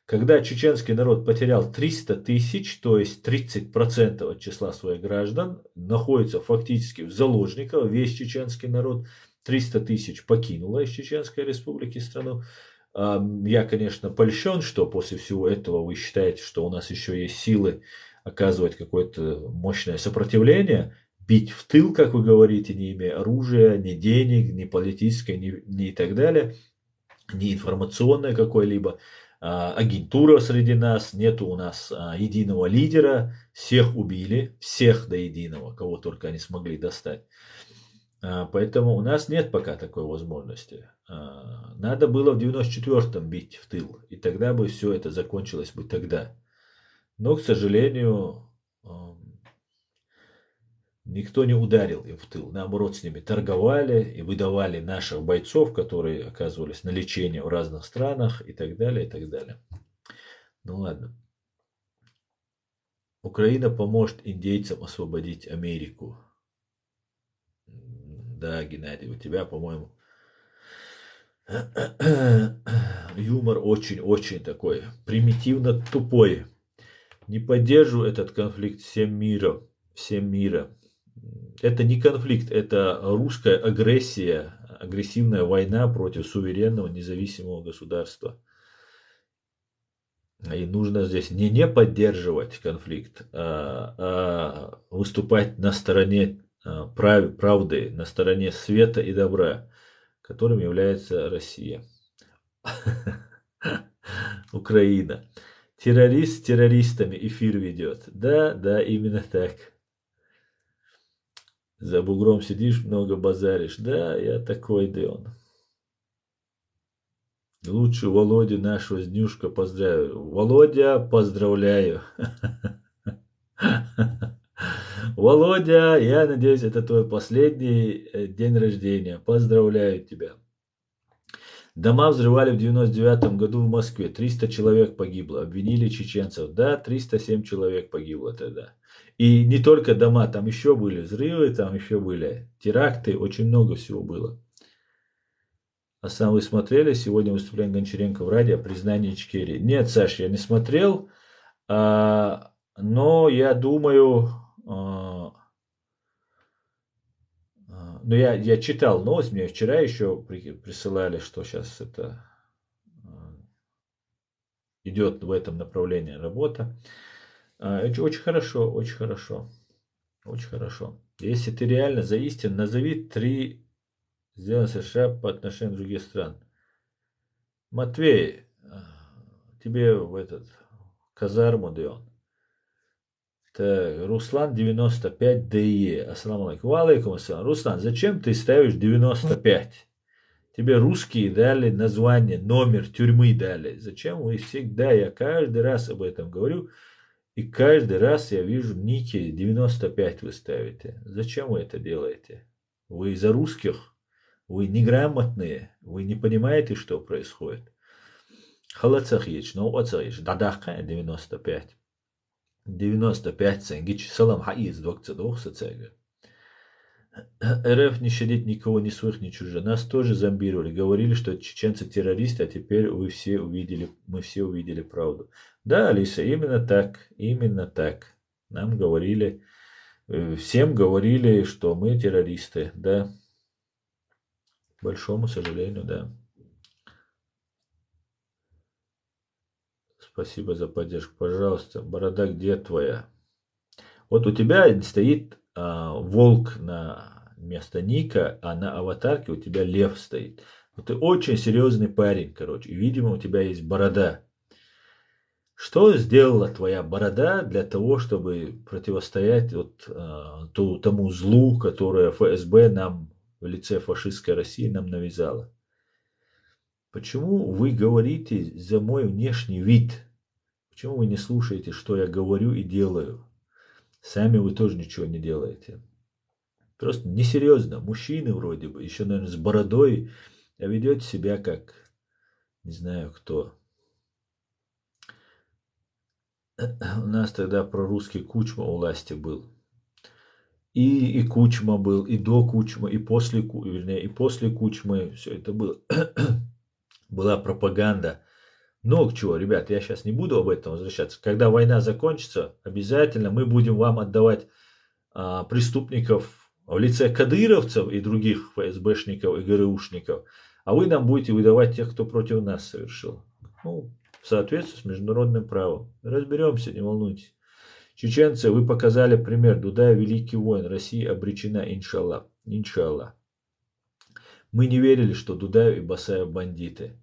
Когда чеченский народ потерял 300 тысяч, то есть 30% от числа своих граждан, находится фактически в заложниках, весь чеченский народ, 300 тысяч покинуло из Чеченской республики страну. Я, конечно, польщен, что после всего этого вы считаете, что у нас еще есть силы оказывать какое-то мощное сопротивление, бить в тыл, как вы говорите, не имея оружия, ни денег, ни политической, ни и так далее, ни информационной какой-либо. Агентура среди нас, нету у нас единого лидера, всех убили, всех до единого, кого только они смогли достать. Поэтому у нас нет пока такой возможности. Надо было в 94-м бить в тыл, и тогда бы все это закончилось бы тогда. Но, к сожалению, никто не ударил им в тыл. Наоборот, с ними торговали и выдавали наших бойцов, которые оказывались на лечении в разных странах и так далее, и так далее. Ну ладно. Украина поможет индейцам освободить Америку. Да, Геннадий, у тебя, по-моему, юмор очень-очень такой примитивно тупой. Не поддерживаю этот конфликт всем миром. Всем мира. Это не конфликт, это русская агрессия, агрессивная война против суверенного независимого государства. И нужно здесь не поддерживать конфликт, а выступать на стороне правды, на стороне света и добра, которым является Россия. Украина. Террорист с террористами эфир ведет. Да, да, именно так. За бугром сидишь, много базаришь. Да, я такой, да он. Лучше Володю нашего с Днюшка поздравляю. Володя, поздравляю. Володя, я надеюсь, это твой последний день рождения. Поздравляю тебя. Дома взрывали в 99 году в Москве. 300 человек погибло. Обвинили чеченцев. Да, 307 человек погибло тогда. И не только дома, там еще были взрывы, там еще были теракты, очень много всего было. А сам вы смотрели сегодня выступление Гончаренко в радио о признании Ичкерии? Нет, Саш, я не смотрел, но я думаю, ну я читал новость, мне вчера еще присылали, что сейчас это идет в этом направлении работа. Очень хорошо, очень хорошо, очень хорошо. Если ты реально за истину, назови 3 сделано США по отношению к других стран. Матвей, тебе в этот казарму даем. Так, Руслан 95 ДЕ. Ассаламу алейкум. Ва алейкум ассалам. Руслан, зачем ты ставишь 95? Тебе русские дали название, номер тюрьмы дали. Зачем вы всегда, я каждый раз об этом говорю, и каждый раз я вижу ники 95 вы ставите. Зачем вы это делаете? Вы из-за русских? Вы неграмотные? Вы не понимаете, что происходит? Халацахич, но оцахич, дадаха 95. 95 ценгич, салам хаиз, 22 соцега. РФ не щадит никого, ни своих, ни чужих. Нас тоже зомбировали. Говорили, что чеченцы террористы, а теперь мы все увидели правду. Да, Алиса, именно так. Именно так. Нам говорили, всем говорили, что мы террористы. Да. К большому сожалению, да. Спасибо за поддержку. Пожалуйста, борода, где твоя? Вот у тебя стоит волк на место ника, а на аватарке у тебя лев стоит. Вот ты очень серьезный парень, короче. И, видимо, у тебя есть борода. Что сделала твоя борода для того, чтобы противостоять тому злу, которое ФСБ нам в лице фашистской России нам навязала? Почему вы говорите за мой внешний вид? Почему вы не слушаете, что я говорю и делаю? Сами вы тоже ничего не делаете. Просто несерьезно. Мужчины вроде бы, еще, наверное, с бородой, а ведете себя как не знаю кто. У нас тогда прорусский Кучма у власти был. И Кучма был, и до Кучма, и после, вернее, и после Кучмы. Все это было. Была пропаганда. Много чего, ребят, я сейчас не буду об этом возвращаться. Когда война закончится, обязательно мы будем вам отдавать преступников в лице кадыровцев и других ФСБшников и ГРУшников, а вы нам будете выдавать тех, кто против нас совершил. Ну, в соответствии с международным правом. Разберемся, не волнуйтесь. Чеченцы, вы показали пример. Дудаев великий воин. Россия обречена, иншаллах. Иншаллах. Мы не верили, что Дудаев и Басаев бандиты.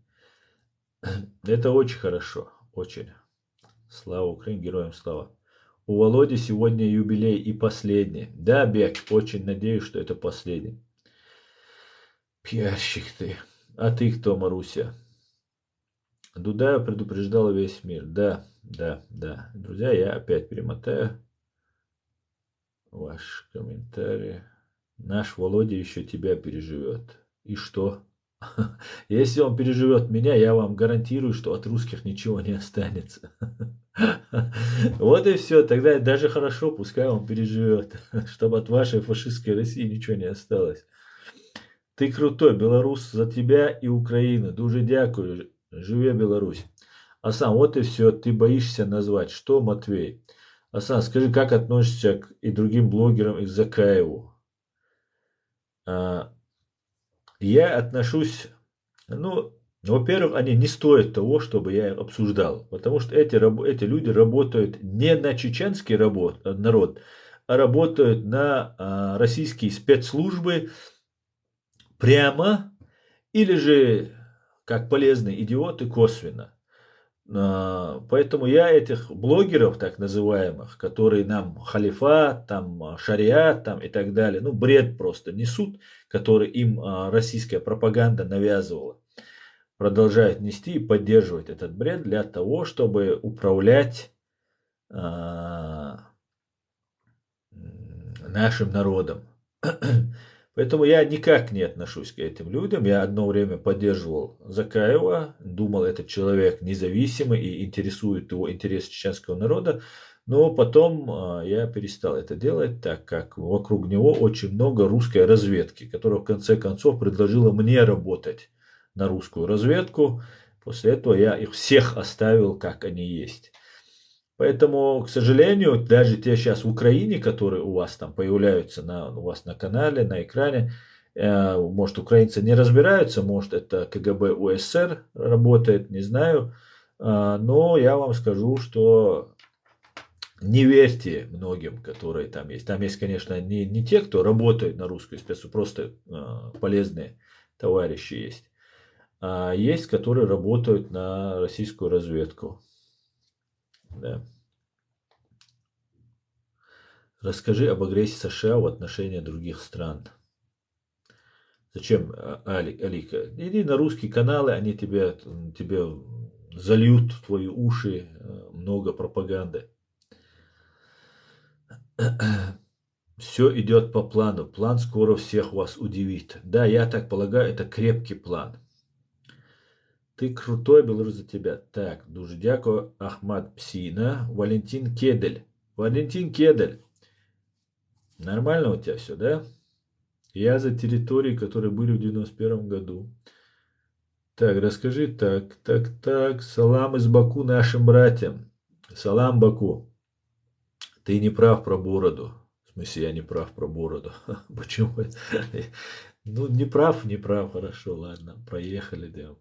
Это очень хорошо. Очень. Слава Украине, героям слава. У Володи сегодня юбилей и последний. Да, Бек, очень надеюсь, что это последний. Пиарщик ты. А ты кто, Маруся? Дудаев предупреждал весь мир. Да, да, да. Друзья, я опять перемотаю ваши комментарии. Наш Володя еще тебя переживет. И что? Если он переживет меня, я вам гарантирую, что от русских ничего не останется. Вот и все. Тогда даже хорошо, пускай он переживет, чтобы от вашей фашистской России ничего не осталось. Ты крутой, Беларусь, за тебя и Украину. Дуже дякую. Живе Беларусь. Асан, вот и все. Ты боишься назвать. Что, Матвей? Асан, скажи, как относишься к и другим блогерам, и к Закаеву? А, я отношусь, ну, во-первых, они не стоят того, чтобы я их обсуждал. Потому что эти люди работают не на чеченский народ, а работают на российские спецслужбы прямо или же как полезные идиоты косвенно. Поэтому я этих блогеров, так называемых, которые нам халифат, там, шариат там, и так далее, ну, бред просто несут, который им российская пропаганда навязывала, продолжают нести и поддерживать этот бред для того, чтобы управлять нашим народом. Поэтому я никак не отношусь к этим людям. Я одно время поддерживал Закаева, думал, этот человек независимый и интересует его интерес чеченского народа. Но потом я перестал это делать, так как вокруг него очень много русской разведки, которая в конце концов предложила мне работать на русскую разведку. После этого я их всех оставил, как они есть. Поэтому, к сожалению, даже те сейчас в Украине, которые у вас там появляются у вас на канале, на экране, может, украинцы не разбираются, может, это КГБ УССР работает, не знаю. Но я вам скажу, что не верьте многим, которые там есть. Там есть, конечно, не те, кто работает на русскую спецу, просто полезные товарищи есть. А есть, которые работают на российскую разведку. Да. Расскажи об агрессии США в отношении других стран. Зачем, Алика? Иди на русские каналы, они тебе зальют в твои уши много пропаганды. Все идет по плану. План скоро всех вас удивит. Да, я так полагаю, это крепкий план. Ты крутой, Беларусь за тебя. Так, дуже дякую. Ахмад Псина. Валентин Кедель. Валентин Кедель. Нормально у тебя все, да? Я за территории, которые были в 91 году. Так, расскажи, так. Салам из Баку нашим братьям. Салам, Баку. Ты не прав про бороду. В смысле, я не прав про бороду. Почему? Ну, не прав, хорошо, ладно, проехали, да.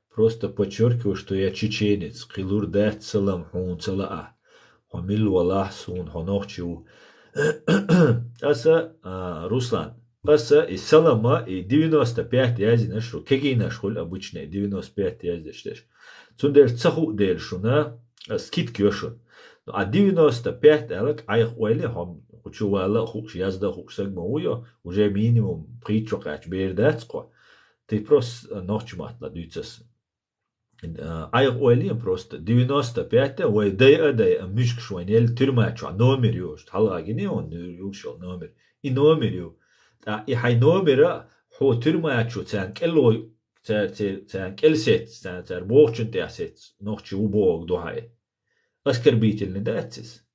Просто подчеркиваю, что я чеченец. Хилур дат салам хун салаа. Хамил валах сун хонохчу. Аса, Руслан, аса и салама и 95 язи нашу, кеги нашхул обычные 95 язи штеш. Цундер цаху дель шуна, скид кёшун. А 95 алак айх уэли хам хучу вала хуш язда хуш сагмауя, уже минимум причокач бердацко. Ты просто ночь матла дюцес. Айх уэлием просто 95-те, ой, дай, мишк шуанел тюрьмачу, номер юж, халагини он юшел номер. И номер ю. И хай номера, хо тюрьмачу, цян келлой, цян кельсет, цян богчун тясет, нохчи убог духай. Оскорбительный, да, цис?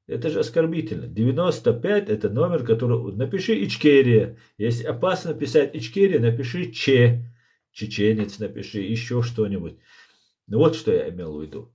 Это же оскорбительно. 95 это номер, который... Напиши Ичкерия. Если опасно писать Ичкерия, напиши Че. Чеченец напиши, еще что-нибудь. Ну вот что я имел в виду.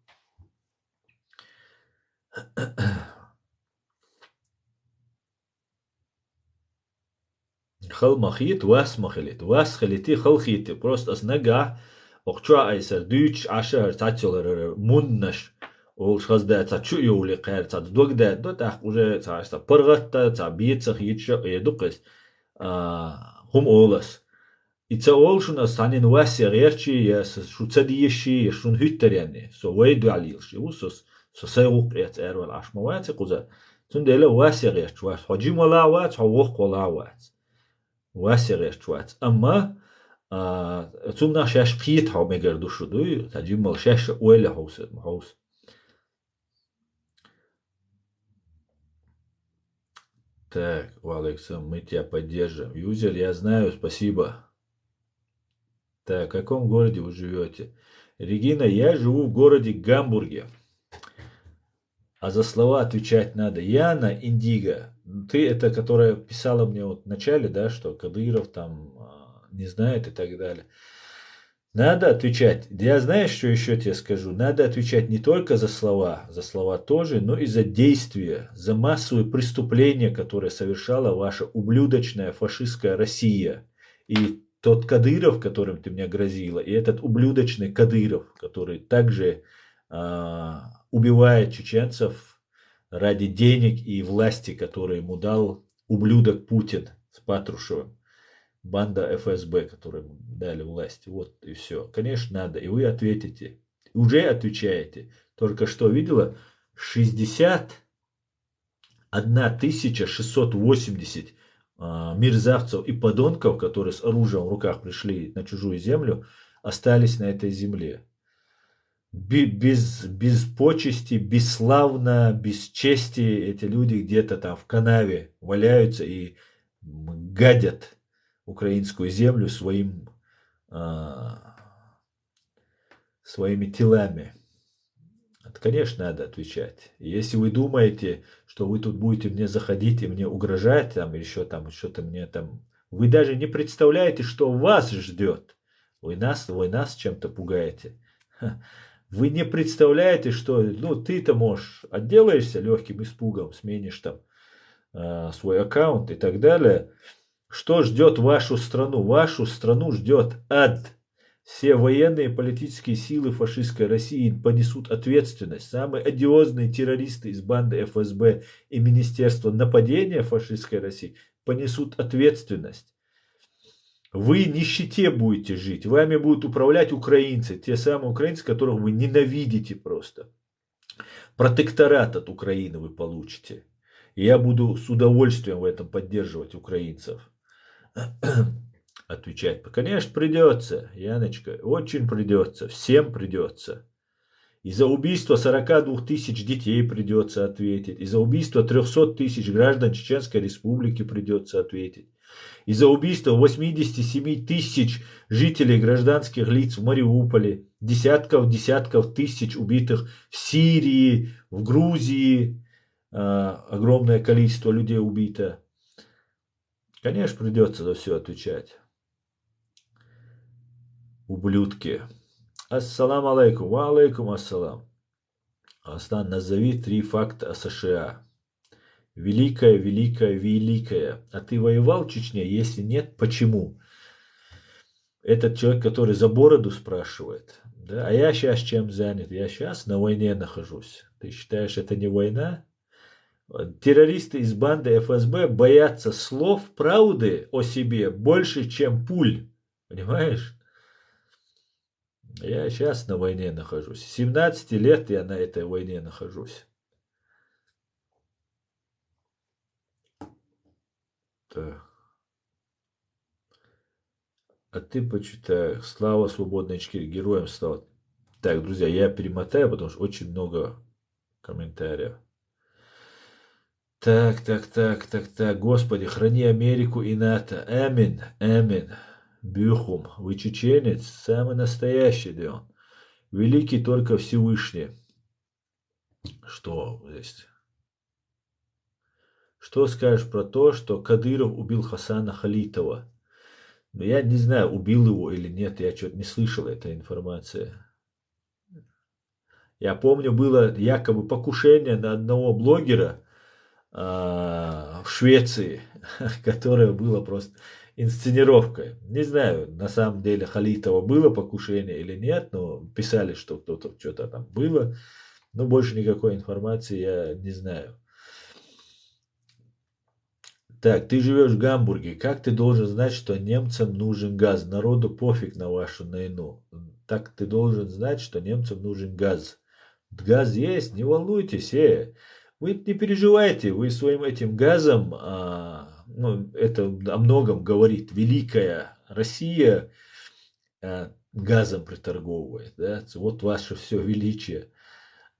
Халмахит, васмахилит. Васхалити, халхити. Просто снега. Охчуа айсер дүйч, ашер, цацелер, муннаш. Ол шхазда цачу юли қайр, цац догда, до так уже цаста пыргатта, ца бийцах ечо, едукес. Хум олас. Itse olšuna sanin vasia rerči, šu cedieši, šun hytterjani, so veidu alilši, usos, so seruq et ervel ašmavaci kuza. Tundele vasia rerči vas, hojim wala vats, hawok wala vats. Vasia rerči vats. Amma, tunna šeš qit haw megar dushudu, tajim mal šeš uele haus. Так, Алекса, мы тебя поддержим. Юзер, я знаю, спасибо. Так, в каком городе вы живете? Регина, я живу в городе Гамбурге. А за слова отвечать надо. Яна Индиго, ты это, которая писала мне вот в начале, да, что Кадыров там не знает и так далее. Надо отвечать. Я знаешь, что еще тебе скажу? Надо отвечать не только за слова тоже, но и за действия, за массовые преступления, которые совершала ваша ублюдочная фашистская Россия. И тот Кадыров, которым ты мне грозила, и этот ублюдочный Кадыров, который также убивает чеченцев ради денег и власти, которые ему дал ублюдок Путин с Патрушевым. Банда ФСБ, которым дали власть. Вот и все. Конечно, надо. И вы ответите. Уже отвечаете. Только что видела? 61 680 мерзавцев и подонков, которые с оружием в руках пришли на чужую землю, остались на этой земле. Без почести, бесславно, без чести эти люди где-то там в канаве валяются и гадят украинскую землю своими телами. Это, конечно, надо отвечать. Если вы думаете, что вы тут будете мне заходить и мне угрожать, там, или еще там, что-то мне там... Вы даже не представляете, что вас ждет. Вы нас чем-то пугаете. Вы не представляете, что, ну, ты-то можешь, отделаешься легким испугом, сменишь там свой аккаунт и так далее. Что ждет вашу страну? Вашу страну ждет ад. Все военные и политические силы фашистской России понесут ответственность. Самые одиозные террористы из банды ФСБ и Министерства нападения фашистской России понесут ответственность. Вы в нищете будете жить. Вами будут управлять украинцы. Те самые украинцы, которых вы ненавидите просто. Протекторат от Украины вы получите. И я буду с удовольствием в этом поддерживать украинцев. Отвечать. Конечно, придется, Яночка, очень придется, всем придется. И за убийство 42 тысяч детей придется ответить. И за убийство 300 тысяч граждан Чеченской Республики придется ответить. И за убийство 87 тысяч жителей гражданских лиц в Мариуполе. Десятков тысяч убитых в Сирии, в Грузии. Огромное количество людей убито. Конечно, придется за все отвечать. Ублюдки. Ассалам алейкум. Ва алейкум ассалам. Аслан, назови 3 факта о США. Великая, великая, великая. А ты воевал в Чечне? Если нет, почему? Этот человек, который за бороду спрашивает. Да? А я сейчас чем занят? Я сейчас на войне нахожусь. Ты считаешь, это не война? Террористы из банды ФСБ боятся слов правды о себе больше, чем пуль. Понимаешь? Я сейчас на войне нахожусь. 17 лет я на этой войне нахожусь. Так. А ты почитай. Слава свободной Ичкерии. Героем стал. Так, друзья, я перемотаю, потому что очень много комментариев. Так. Господи, храни Америку и НАТО. Амин. Амин. Бюхум. Вы чеченец? Самый настоящий, да. Великий только Всевышний. Что здесь? Что скажешь про то, что Кадыров убил Хасана Халитова? Но я не знаю, убил его или нет, я что-то не слышал этой информации. Я помню, было якобы покушение на одного блогера в Швеции, которое было просто инсценировкой. Не знаю, на самом деле Халитова было покушение или нет, но писали, что кто-то что-то там было. Но больше никакой информации я не знаю. Так, ты живешь в Гамбурге. Как ты должен знать, что немцам нужен газ? Народу пофиг на вашу войну. Так ты должен знать, что немцам нужен газ. Газ есть, не волнуйтесь. Вы не переживайте, вы своим этим газом, ну, это о многом говорит. Великая Россия газом приторговывает. Да? Вот ваше все величие.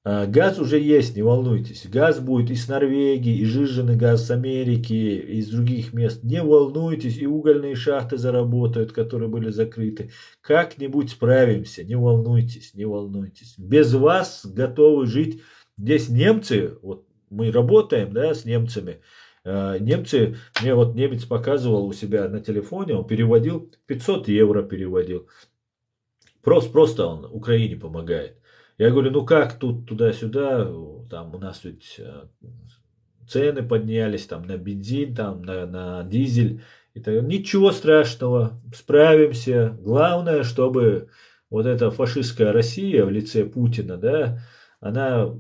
Газ уже есть, не волнуйтесь. Газ будет из Норвегии, и жиженый газ с Америки, из других мест. Не волнуйтесь, и угольные шахты заработают, которые были закрыты. Как-нибудь справимся, не волнуйтесь, не волнуйтесь. Без вас готовы жить Здесь немцы, вот мы работаем, да, с немцами. Немцы, мне вот немец показывал у себя на телефоне, он переводил, 500 евро переводил. Просто он Украине помогает. Я говорю, ну как тут туда-сюда, там у нас ведь цены поднялись там на бензин, там на дизель. И так, ничего страшного, справимся. Главное, чтобы вот эта фашистская Россия в лице Путина, да, она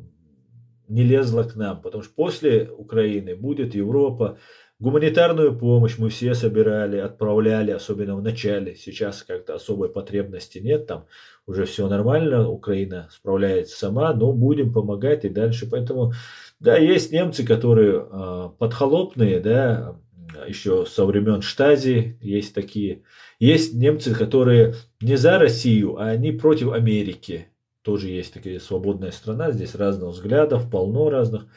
не лезла к нам, потому что после Украины будет Европа. Гуманитарную помощь мы все собирали, отправляли, особенно в начале. Сейчас как-то особой потребности нет, там уже все нормально, Украина справляется сама, но будем помогать и дальше. Поэтому, да, есть немцы, которые подхолопные, да, еще со времен Штази есть такие. Есть немцы, которые не за Россию, а они против Америки. Тоже есть такая свободная страна, здесь разных взглядов, полно разных.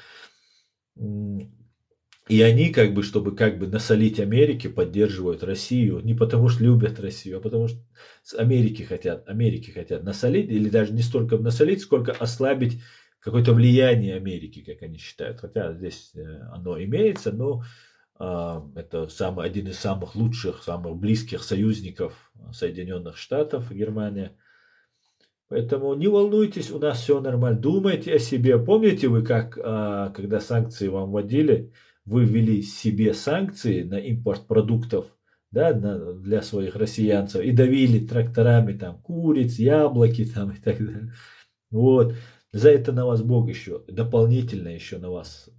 И они, как бы, чтобы как бы насолить Америке, поддерживают Россию. Не потому что любят Россию, а потому что с Америки хотят насолить, или даже не столько насолить, сколько ослабить какое-то влияние Америки, как они считают. Хотя здесь оно имеется, но это один из самых лучших, самых близких союзников Соединенных Штатов, Германия. Поэтому не волнуйтесь, у нас все нормально. Думайте о себе. Помните вы, как когда санкции вам вводили, вы ввели себе санкции на импорт продуктов, да, для своих россиянцев и давили тракторами там куриц, яблоки там и так далее. Вот. За это на вас Бог еще дополнительно еще на вас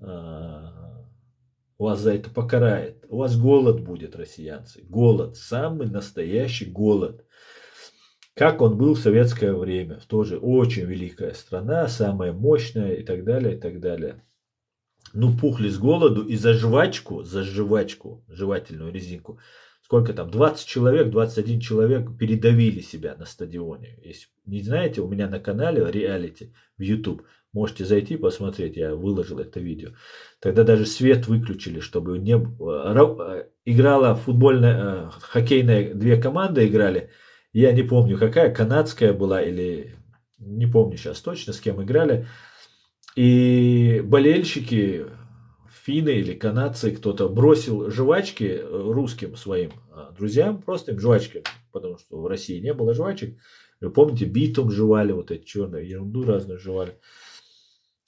за это покарает. У вас голод будет, россиянцы. Голод. Самый настоящий голод. Как он был в советское время. Тоже очень великая страна, самая мощная и так далее, и так далее. Ну, пухли с голоду и за жвачку, жевательную резинку. Сколько там, 20 человек, 21 человек передавили себя на стадионе. Если не знаете, у меня на канале реалити в YouTube. Можете зайти посмотреть, я выложил это видео. Тогда даже свет выключили, чтобы не... Играла футбольная, хоккейная, две команды играли. Я не помню, какая, канадская была или... Не помню сейчас точно, с кем играли. И болельщики, финны или канадцы, кто-то бросил жвачки русским своим друзьям, просто им жвачки, потому что в России не было жвачек. Вы помните, битум жевали, вот эти черные, ерунду разную жевали.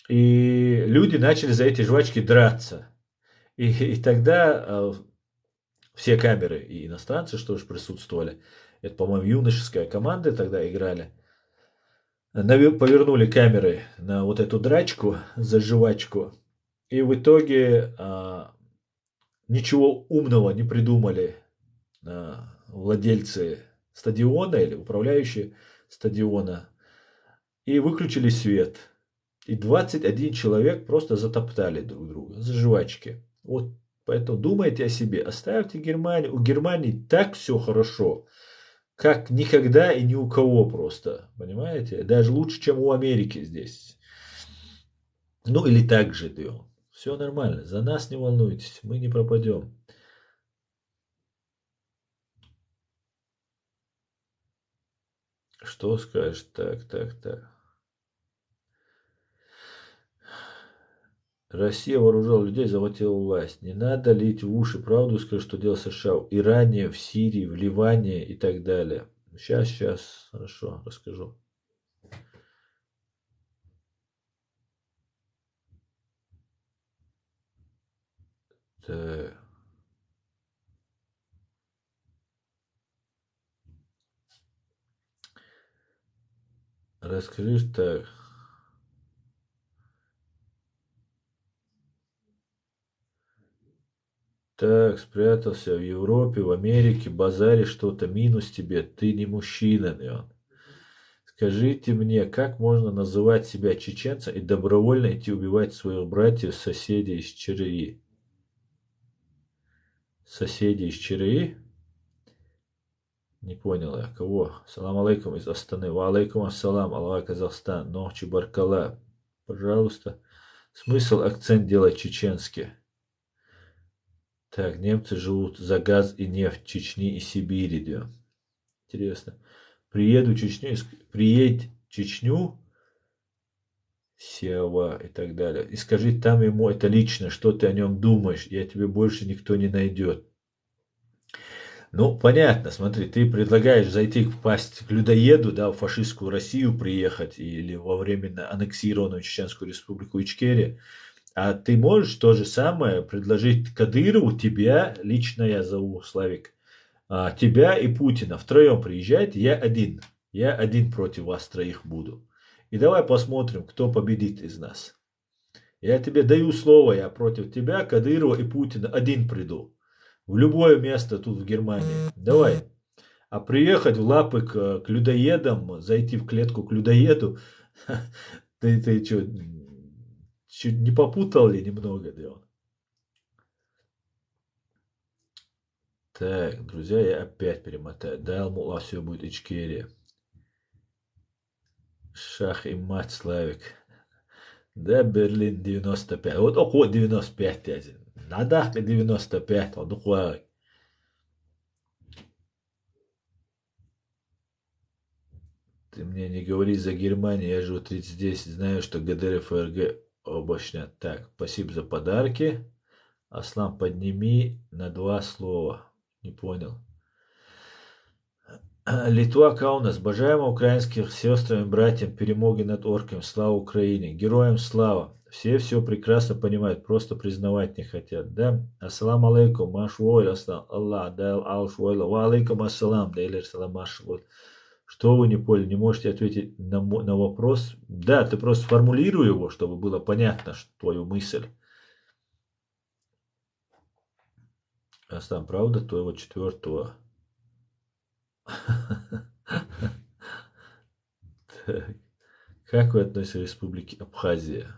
И люди начали за эти жвачки драться. И тогда все камеры и иностранцы, что же присутствовали, это, по-моему, юношеская команда тогда играли, повернули камеры на вот эту драчку за жвачку. И в итоге ничего умного не придумали владельцы стадиона или управляющие стадиона. И выключили свет. И 21 человек просто затоптали друг друга за жвачки. Вот поэтому думайте о себе. Оставьте Германию. У Германии так все хорошо, как никогда и ни у кого просто. Понимаете? Даже лучше, чем у Америки здесь. Ну или так живем. Все нормально. За нас не волнуйтесь. Мы не пропадем. Что скажешь? Так. Россия вооружала людей, захватила власть. Не надо лить в уши правду, скажи, что делал США в Иране, в Сирии, в Ливане и так далее. Сейчас, хорошо, расскажу. Так, расскажи так. Так, спрятался в Европе, в Америке, базаре что-то, минус тебе, ты не мужчина, Леон. Скажите мне, как можно называть себя чеченцем и добровольно идти убивать своих братьев, соседей из ЧРИ? Соседи из ЧРИ? Не понял я, кого? Салам алейкум из Астаны. Ва алейкум ассалам, Аллах Казахстан. Нохчи Баркала. Пожалуйста. Смысл акцент делать чеченский. Так, немцы живут за газ и нефть Чечни и Сибири. Да. Интересно. Приедь в Чечню, Сева и так далее. И скажи там ему это лично, что ты о нем думаешь, я тебе больше никто не найдет. Ну, понятно, смотри, ты предлагаешь зайти впасть к людоеду, да, в фашистскую Россию приехать или во временно аннексированную Чеченскую республику Ичкерия, а ты можешь то же самое предложить Кадырову, тебя, лично я зову, Славик, тебя и Путина, втроем приезжайте, я один против вас троих буду. И давай посмотрим, кто победит из нас. Я тебе даю слово, я против тебя, Кадырова и Путина один приду. В любое место тут в Германии. Давай. А приехать в лапы к людоедам, зайти в клетку к людоеду, ты что, чуть не попутал ли немного, да? Так, друзья, я опять перемотаю. Далмула, все будет Ичкерия. Шах и мать, Славик. Да, Берлин 95. Вот около 95 yazın. Надо 95. Вот около. Ты мне не говори за Германию, я живу 3010, знаю, что ГДР и ФРГ обочнят. Так, спасибо за подарки. Аслан, подними на два слова. Не понял. Литва, Каунас, бажаємо украинских сестрам и братьям перемоги над орками. Слава Украине. Героям слава. Все прекрасно понимают, просто признавать не хотят. Да? Ассаламу алейкум, маш войль, аслам. Аллах, дал алш войла. Ва алейкум ассалам, дейлер салам, маш войль. Что вы не поняли, не можете ответить на вопрос? Да, ты просто сформулируй его, чтобы было понятно твою мысль. Аслам, правда, твоего четвертого? Так. Как вы относитесь к республике Абхазия?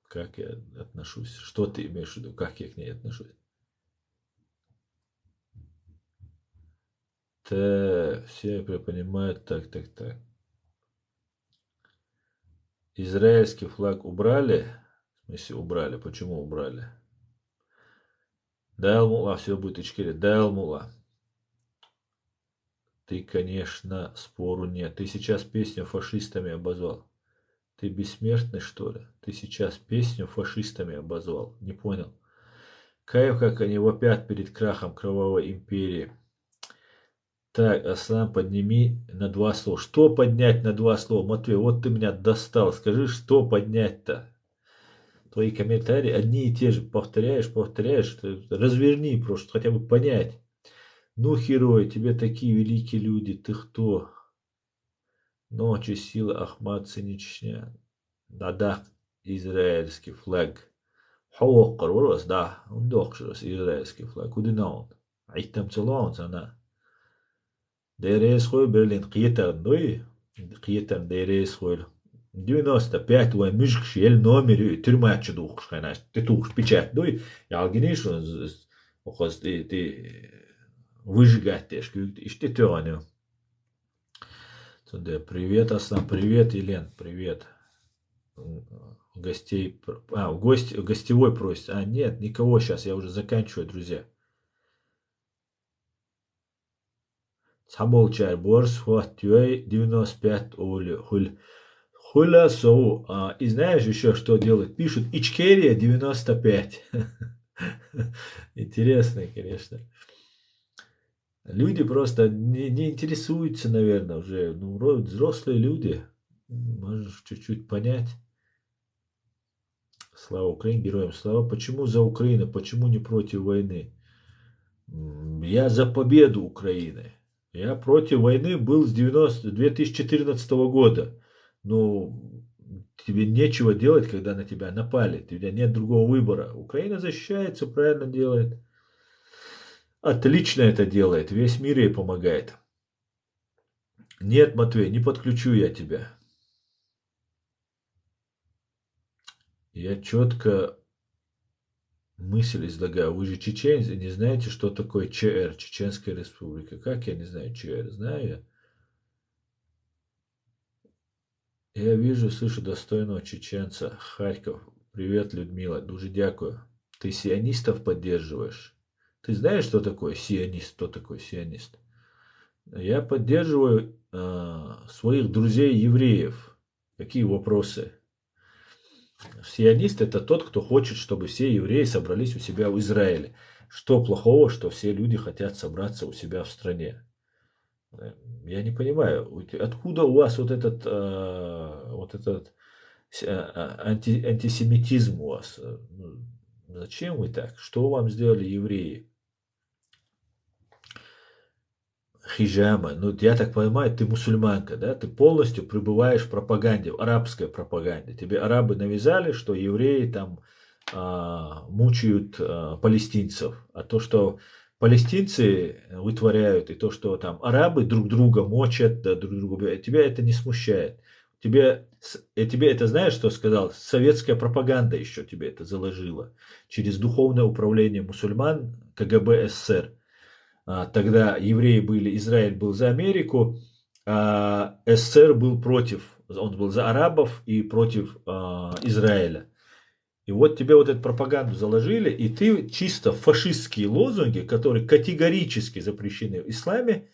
Как я отношусь? Что ты имеешь в виду? Как я к ней отношусь? Так, все понимают. Так. Израильский флаг убрали? В смысле убрали? Почему убрали? Дайлмула, все будет Ичкерия. Дайлмула. Ты, конечно, спору нет. Ты сейчас песню фашистами обозвал. Ты бессмертный, что ли? Ты сейчас песню фашистами обозвал. Не понял. Кайф, как они вопят перед крахом кровавой империи. Так, Аслан, подними на два слова. Что поднять на два слова? Матвей, вот ты меня достал. Скажи, что поднять-то? Твои комментарии одни и те же. Повторяешь. Разверни просто, хотя бы понять. Ну, герой, тебе такие великие люди. Ты кто? Ночи, сила, Ахмад, сыне Чечня. Да, израильский флаг. حوقر ورقص ده اون داغشوس израильский флаг. Куда на он? Айтам целон sana. ДРС хой Берлин қиетан дой. Қиетан ДРС хой. 95 وين مش شيل نوميري ترما تشدوخ خناش تتوخ печать дой. Я алгиниш охоз ты выжигатешь. Иште тёню. Привет, Аслан, привет, Елен, привет. Гостей, гостевой просит. Нет, никого сейчас, я уже заканчиваю, друзья. Цаболчар, борс, хватюй, 95 оли, хуля соу. И знаешь еще, что делают? Пишут Ичкерия 95. Интересно, конечно. Люди просто не интересуются, наверное, уже. Ну, вроде взрослые люди. Можешь чуть-чуть понять. Слава Украине, героям слава. Почему за Украину? Почему не против войны? Я за победу Украины. Я против войны был с 2014 года. Но тебе нечего делать, когда на тебя напали. У тебя нет другого выбора. Украина защищается, правильно делает. Отлично это делает. Весь мир ей помогает. Нет, Матвей, не подключу я тебя. Я четко мысль излагаю. Вы же чеченцы, не знаете, что такое ЧР, Чеченская Республика. Как я не знаю ЧР? Знаю. Я вижу, слышу достойного чеченца. Харьков. Привет, Людмила. Дуже дякую. Ты сионистов поддерживаешь? Ты знаешь, что такое сионист? Кто такой сионист? Я поддерживаю своих друзей евреев. Какие вопросы? Сионист – это тот, кто хочет, чтобы все евреи собрались у себя в Израиле. Что плохого, что все люди хотят собраться у себя в стране? Я не понимаю, откуда у вас антисемитизм у вас? Ну, зачем вы так? Что вам сделали евреи? Хиджама, ну я так понимаю, ты мусульманка, да? Ты полностью пребываешь в пропаганде, в арабской пропаганде. Тебе арабы навязали, что евреи там мучают палестинцев. А то, что палестинцы вытворяют, и то, что там арабы друг друга мочат, да, друг друга убивают, тебя это не смущает. Тебе это знаешь, что сказал? Советская пропаганда еще тебе это заложила. Через духовное управление мусульман КГБ СССР. Тогда евреи были, Израиль был за Америку, а СССР был против, он был за арабов и против Израиля. И вот тебе вот эту пропаганду заложили, и ты чисто фашистские лозунги, которые категорически запрещены в исламе,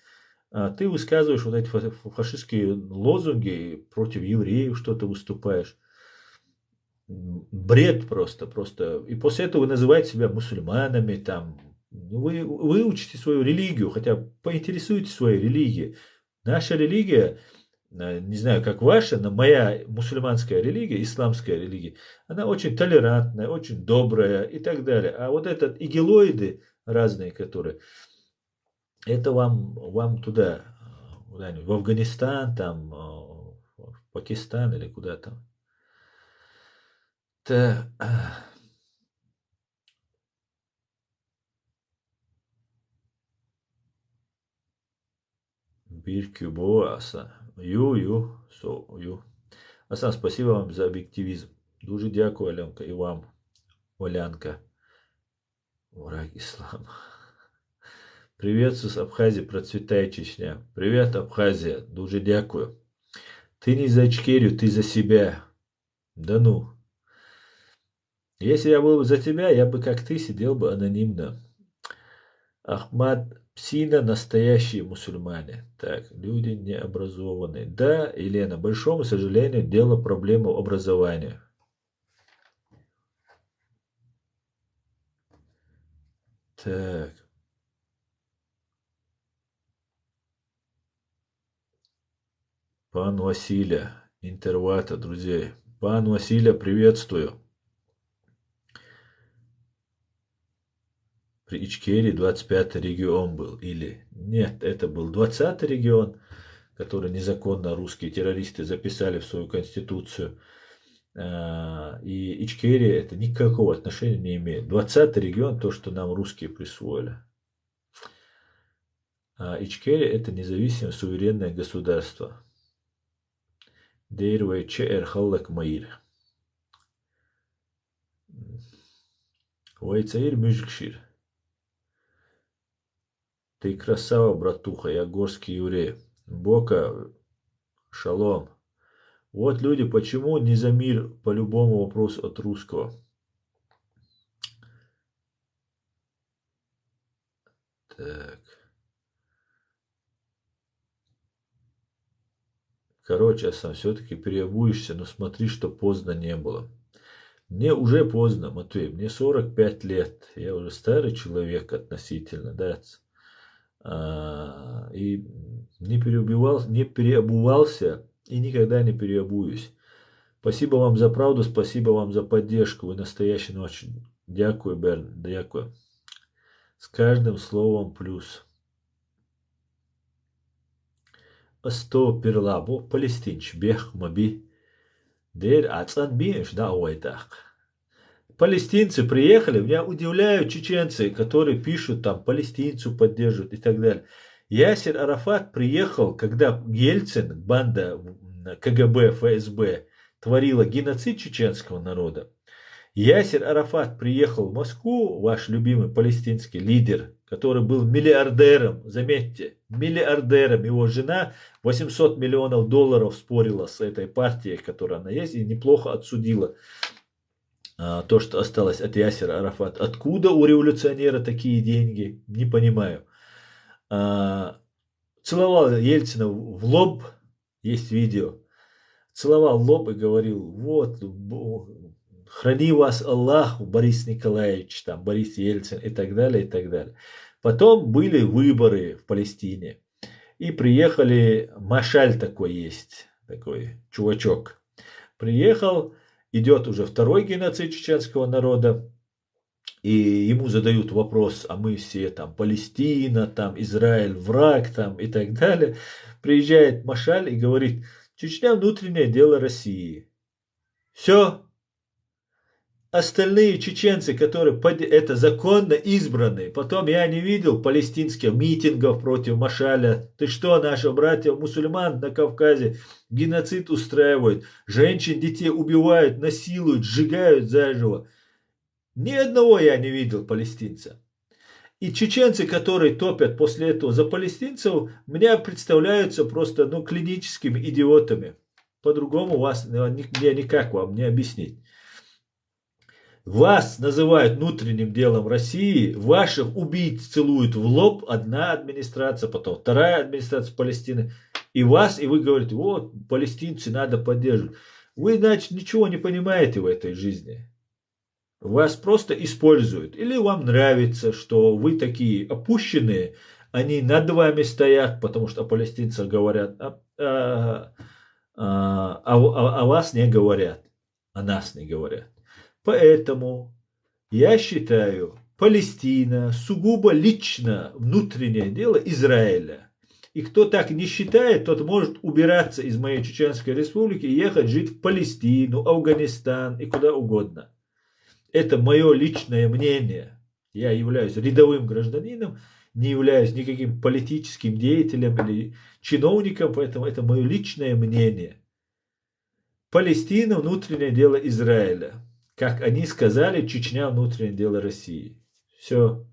ты высказываешь вот эти фашистские лозунги, против евреев что-то выступаешь. Бред просто, просто. И после этого вы называете себя мусульманами, там, вы учите свою религию, хотя поинтересуйтесь своей религией. Наша религия, не знаю, как ваша, но моя мусульманская религия, исламская религия, она очень толерантная, очень добрая и так далее. А вот этот игилоиды разные, которые, это вам туда, куда-нибудь, в Афганистан, там, в Пакистан или куда там. Та, Биркюбо, Асан. Ю. Асан, спасибо вам за об'єктивізм. Дуже дякую, Аленка, і вам, Олянка. Враг ислама. Привет с Абхазии, процветай, Чечня. Привет, Абхазия, дуже дякую. Ты не за Ичкерию, ты за себя. Да ну. Если я был бы за тебя, я бы, как ты, сидел бы анонимно. Ахмад Псина настоящие мусульмане. Так, люди необразованные. Да, Елена, большому сожалению, дело проблемы образования. Так. Пан Василя, Интервата, друзья. Пан Василя, приветствую. При Ичкерии 25-й регион был. Или нет, это был 20-й регион, который незаконно русские террористы записали в свою конституцию. И Ичкерия это никакого отношения не имеет. 20-й регион, то, что нам русские присвоили. А Ичкерия это независимое суверенное государство. Дейрвей Чер Халлак Маир. Вайцаир Мюжикшир. Ты красава, братуха, я горский еврей. Бока, шалом. Вот люди, почему не за мир по любому вопросу от русского? Так. Короче, сам все-таки переобуешься, но смотри, что поздно не было. Мне уже поздно, Матвей, мне 45 лет. Я уже старый человек относительно, да. И не переобувался и никогда не переобуюсь. Спасибо вам за правду, спасибо вам за поддержку. Вы настоящий ночь. Дякую, Берн, дякую. С каждым словом плюс. Сто перлабо палестинч бех маби. Дер ацан бинш да уайтах. Палестинцы приехали, меня удивляют чеченцы, которые пишут там, палестинцу поддерживают и так далее. Ясер Арафат приехал, когда Ельцин, банда КГБ, ФСБ, творила геноцид чеченского народа. Ясер Арафат приехал в Москву, ваш любимый палестинский лидер, который был миллиардером, заметьте, миллиардером. Его жена 800 миллионов долларов спорила с этой партией, которая она есть, и неплохо отсудила то, что осталось от Ясера Арафата. Откуда у революционера такие деньги? Не понимаю. Целовал Ельцина в лоб, есть видео. целовал лоб и говорил, вот, храни вас Аллах, Борис Николаевич, там, Борис Ельцин и так далее, и так далее. Потом были выборы в Палестине. И приехали, Машаль такой есть, такой чувачок. Приехал, идет уже второй геноцид чеченского народа, и ему задают вопрос, а мы все там Палестина, там Израиль враг, там и так далее. Приезжает Машаль и говорит, Чечня внутреннее дело России. Все, остальные чеченцы, которые это законно избранные. Потом я не видел палестинских митингов против Машаля. Ты что, наши братья мусульман на Кавказе геноцид устраивают, женщин, детей убивают, насилуют, сжигают заживо. Ни одного я не видел палестинца. И чеченцы, которые топят после этого за палестинцев, мне представляются просто клиническими идиотами. По-другому вас мне никак вам не объяснить. Вас называют внутренним делом России, ваших убийц целуют в лоб одна администрация, потом вторая администрация Палестины, и вы говорите, вот, палестинцы надо поддерживать. Вы, значит, ничего не понимаете в этой жизни. Вас просто используют. Или вам нравится, что вы такие опущенные, они над вами стоят, потому что о палестинцах говорят, о вас не говорят, о нас не говорят. Поэтому я считаю, Палестина сугубо лично внутреннее дело Израиля. И кто так не считает, тот может убираться из моей Чеченской республики и ехать жить в Палестину, Афганистан и куда угодно. Это мое личное мнение. Я являюсь рядовым гражданином, не являюсь никаким политическим деятелем или чиновником, поэтому это мое личное мнение. Палестина – внутреннее дело Израиля. Как они сказали, Чечня – внутреннее дело России. Все.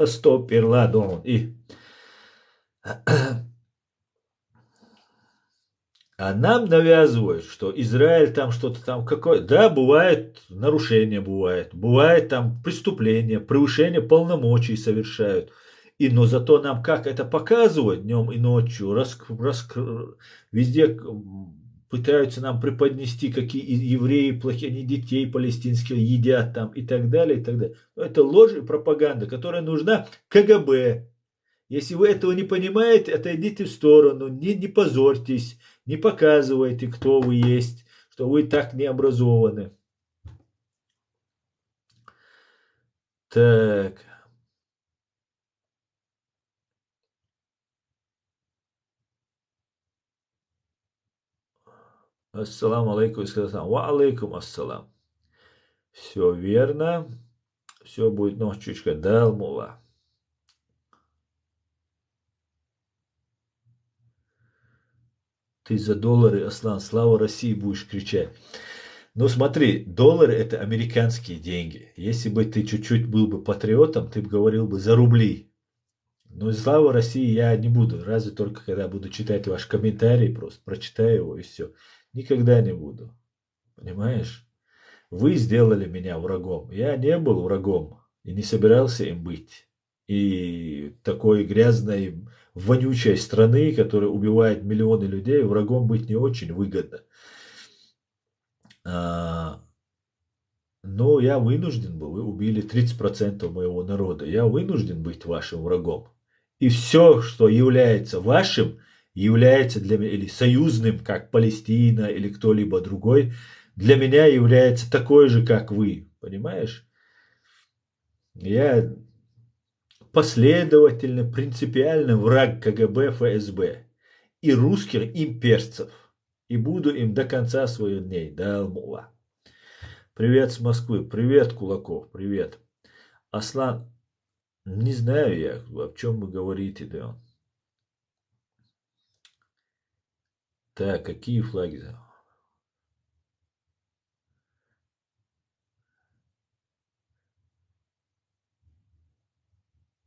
Стоп, перла, и. А нам навязывают, что Израиль там что-то там какое. Да, бывает нарушения, бывает там преступления, превышение полномочий совершают. Но зато нам как это показывают днем и ночью, везде пытаются нам преподнести, какие евреи плохие, они детей палестинских едят там и так далее, и так далее. Это ложь и пропаганда, которая нужна КГБ. Если вы этого не понимаете, отойдите в сторону, не позорьтесь, не показывайте, кто вы есть, что вы так не образованы. Так. Ассаламу алейкум. Ва алейкум ассалам. Все верно. Все будет ночечка далмула. Ты за доллары, Аслан, слава России будешь кричать. Ну смотри, доллары это американские деньги. Если бы ты чуть-чуть был бы патриотом, ты бы говорил бы за рубли. Но слава России я не буду. Разве только когда буду читать ваш комментарий, просто прочитаю его и все. Никогда не буду. Понимаешь? Вы сделали меня врагом. Я не был врагом и не собирался им быть. И такой грязной, вонючей страны, которая убивает миллионы людей, врагом быть не очень выгодно. Но я вынужден был, вы убили 30% моего народа. Я вынужден быть вашим врагом. И все, что является вашим, является для меня, или союзным, как Палестина, или кто-либо другой, для меня является такой же, как вы. Понимаешь? Я последовательно, принципиально враг КГБ, ФСБ и русских имперцев. И буду им до конца своих дней. Да, Алмула. Привет с Москвы. Привет, Кулаков. Привет. Аслан, не знаю я, о чем вы говорите, да. Так, какие флаги?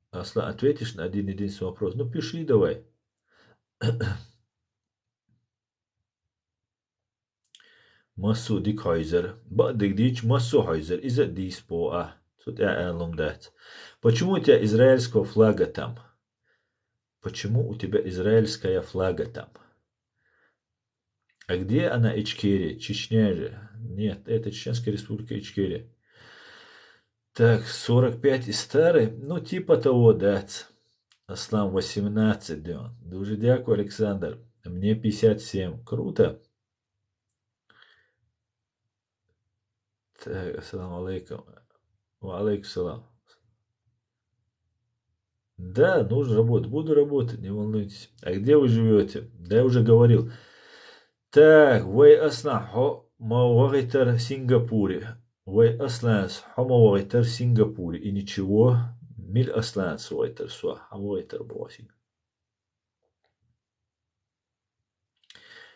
Аслан, ответишь на один единственный вопрос? Ну, пиши давай. Massor dik Хайзер. Бадик дич Массо Хайзер. Из-за диспоа. Тут я ломдать. Почему у тебя израильского флага там? Почему у тебя израильская флага там? А где она, Ичкерия? Чечня же. Нет, это Чеченская республика Ичкерия. Так, 45 и старый? Ну, типа того, да. Аслан 18, да. Дуже дякую, Александр. Мне 57. Круто. Так, ассаламу алейкум. Ва алейкум салам. Да, нужно работать. Буду работать, не волнуйтесь. А где вы живете? Да, я уже говорил. Так, вы أصلا мавагитер Сингапуре. Вы أصلا мавагитер Сингапуре. И ничего, миль أصلا свайтер суа. Мавагитер босинг.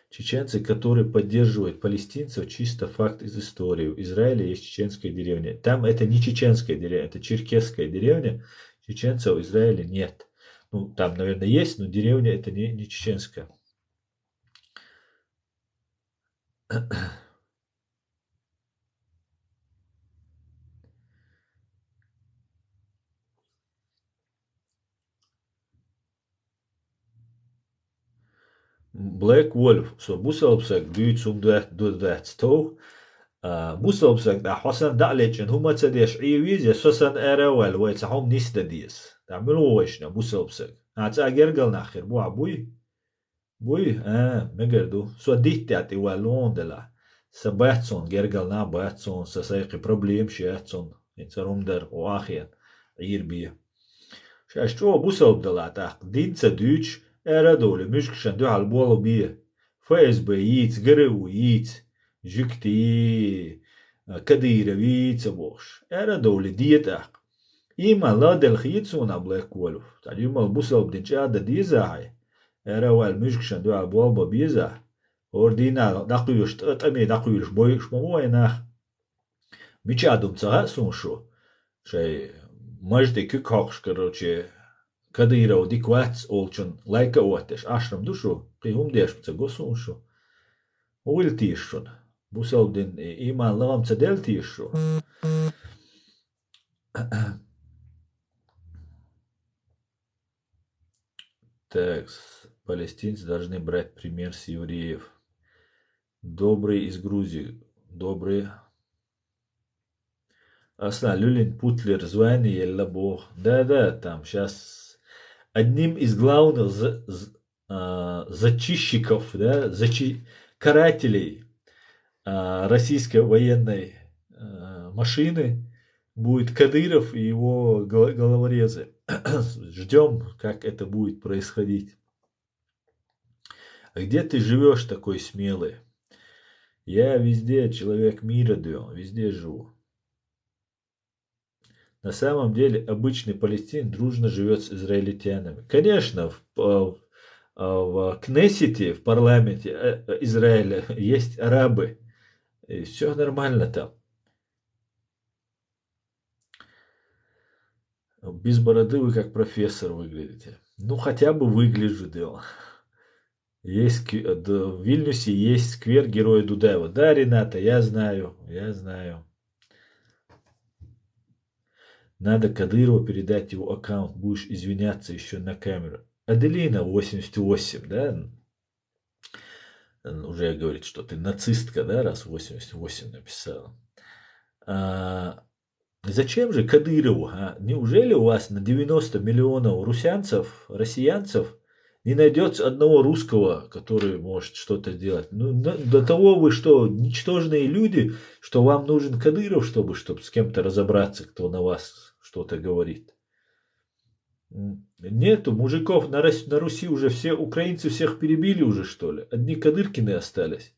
Чеченцы, которые поддерживают палестинцев, чисто факт из истории. В Израиле есть чеченская деревня. Там это не чеченская деревня, это черкесская деревня. Чеченцев в Израиле нет. Ну, там, наверное, есть, но деревня это не чеченская. Black Wolf, so Busalbsag Duitsum dat sto. Busalbsag da Hassan Dalech هما تديش عيويز يسوسن أراول ويتحوم نيست ديس تعملوا ويشنا Busalbsag هاتا أجرجل ناخر بو عبوي بوي مقردو سو ديت تاتي والون دلا سباتسون جرجل نا باتسون سسايقي بروبليم شياتسون انترم در واخيا عير بيه شاشتو بوسلب دلا تاق دينتسا دوتش دولة مش كشندو على البولو بيه فايز بييت قرو ييت جكتي كديرة ويت بوش دولة ديت اق إما لا دل خيتسونا بلاك وولف تعجيما البوسلب دينشا دا ديزاهي وال مش كشندو على البولو بيزا اوردينا داقيوش تأمي داقيوش بويش ممويناخ ميچادم تساها سونشو شي مجدي كيكوخش короче Кадыров диквац олчун лайка уаттеш ашрам душу кыйхум дешпца госуншу уил тишшун бусалдин иман лавам цадел тишшу так палестинцы должны брать пример с евреев добрый из Грузии добрый Асна Люлин Путлер звание елла бог да там сейчас одним из главных зачищиков, да, карателей российской военной машины будет Кадыров и его головорезы. Ждем, как это будет происходить. А где ты живешь такой смелый? Я везде человек мира, да, везде живу. На самом деле обычный палестинец дружно живет с израильтянами. Конечно, в Кнессете, в парламенте Израиля есть арабы. И все нормально там. Без бороды вы как профессор выглядите. Ну, хотя бы выгляжу, да. Есть, в Вильнюсе есть сквер Героя Дудаева. Да, Рената, я знаю, я знаю. Надо Кадырову передать его аккаунт, будешь извиняться еще на камеру. Аделина 88, да? Уже говорит, что ты нацистка, да, раз 88 написала. Зачем же Кадырову? Неужели у вас на 90 миллионов русянцев, россиянцев не найдется одного русского, который может что-то сделать? Ну, до того вы что, ничтожные люди, что вам нужен Кадыров, чтобы с кем-то разобраться, кто на вас что-то говорит? Нету мужиков на Руси уже все, украинцы всех перебили уже, что ли? Одни Кадыркины остались.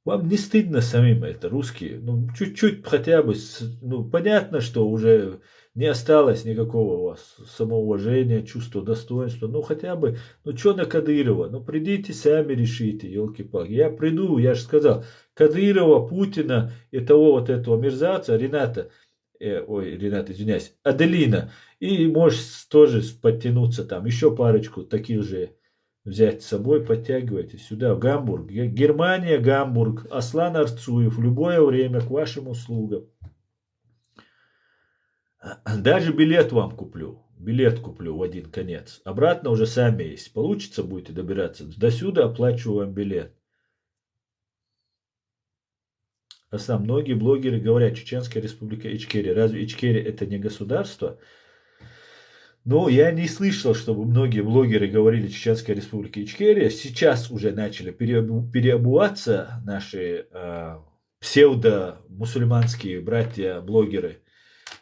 Вам не стыдно самим это, русские? Ну, чуть-чуть хотя бы, ну, понятно, что уже не осталось никакого у вас самоуважения, чувства достоинства. Ну, хотя бы, ну, что на Кадырова? Ну, придите, сами решите, елки-палки. Я приду, я же сказал, Кадырова, Путина и того вот этого мерзавца, Рената, Рената, извиняюсь, Аделина. И можешь тоже подтянуться там, еще парочку таких же взять с собой, подтягивайте сюда, в Гамбург. Германия, Гамбург, Аслан Арцуев, в любое время к вашим услугам. Даже билет вам куплю. Билет куплю в один конец. Обратно уже сами, если получится, будете добираться. До сюда оплачиваю вам билет. Аслан, многие блогеры говорят, Чеченская республика Ичкерия. Разве Ичкерия это не государство? Ну, я не слышал, чтобы многие блогеры говорили Чеченская республика Ичкерия. Сейчас уже начали переобуваться наши псевдо-мусульманские братья-блогеры,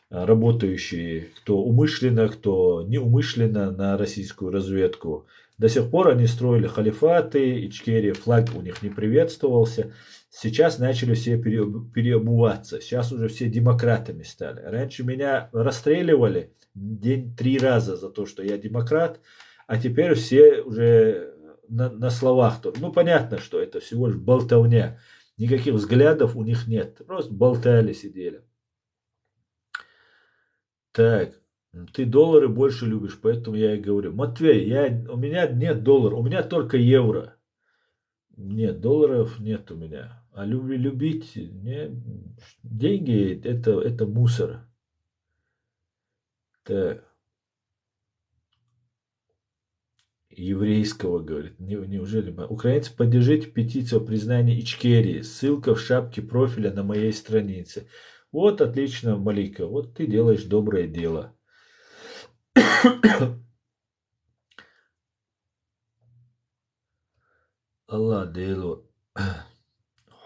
работающие кто умышленно, кто неумышленно на российскую разведку. До сих пор они строили халифаты, Ичкерия, флаг у них не приветствовался. Сейчас начали все переобуваться. Сейчас уже все демократами стали. Раньше меня расстреливали день 3 раза за то, что я демократ, а теперь все уже на словах. Ну, понятно, что это всего лишь болтовня. Никаких взглядов у них нет. Просто болтали, сидели. Так, ты доллары больше любишь, поэтому я и говорю. Матвей, у меня нет долларов, у меня только евро. Нет, долларов нет у меня. А любить, не, деньги это мусор. Так, еврейского, говорит. Неужели? Украинцы, поддержите петицию о признании Ичкерии. Ссылка в шапке профиля на моей странице. Вот отлично, Малика. Вот ты делаешь доброе дело. الله ديلو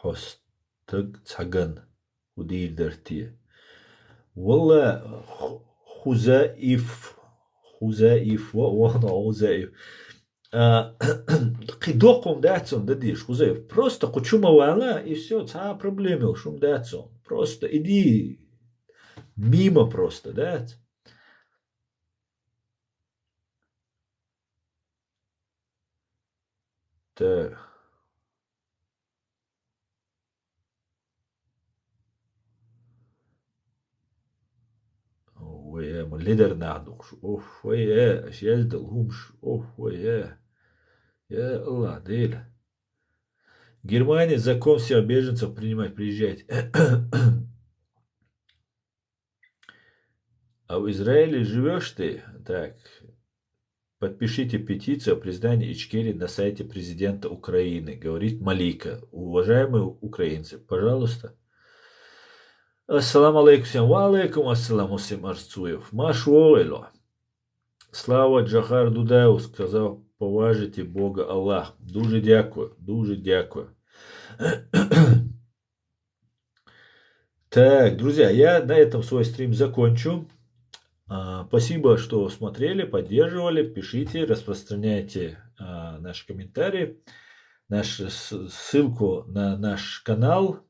حستق تحقن ودير درتيه والله خزائف وانا خزائف قدوقهم дацон дадиш хузаев просто кучума вала и все ца проблемил шум дацон просто иди мимо просто да. Так. ويا من ليدر نعدوش اوف ويا اشياء دلهمش اوف ويا يا الله ديل Германия закон всех беженцев принимать, приезжать. А в Израиле живешь ты? Так, подпишите петицию о признании Ичкерии на сайте президента Украины, говорит Малика. Уважаемые украинцы, пожалуйста. Ассаламу алейкум всем. Ва алейкум ассаламу всем Арцуев. Маш Войло. Слава Джахар Дудаев сказал, поважите Бога Аллах. Дуже дякую, дуже дякую. Так, друзья, я на этом свой стрим закончу. Спасибо, что смотрели, поддерживали. Пишите, распространяйте наши комментарии, ссылку на наш канал.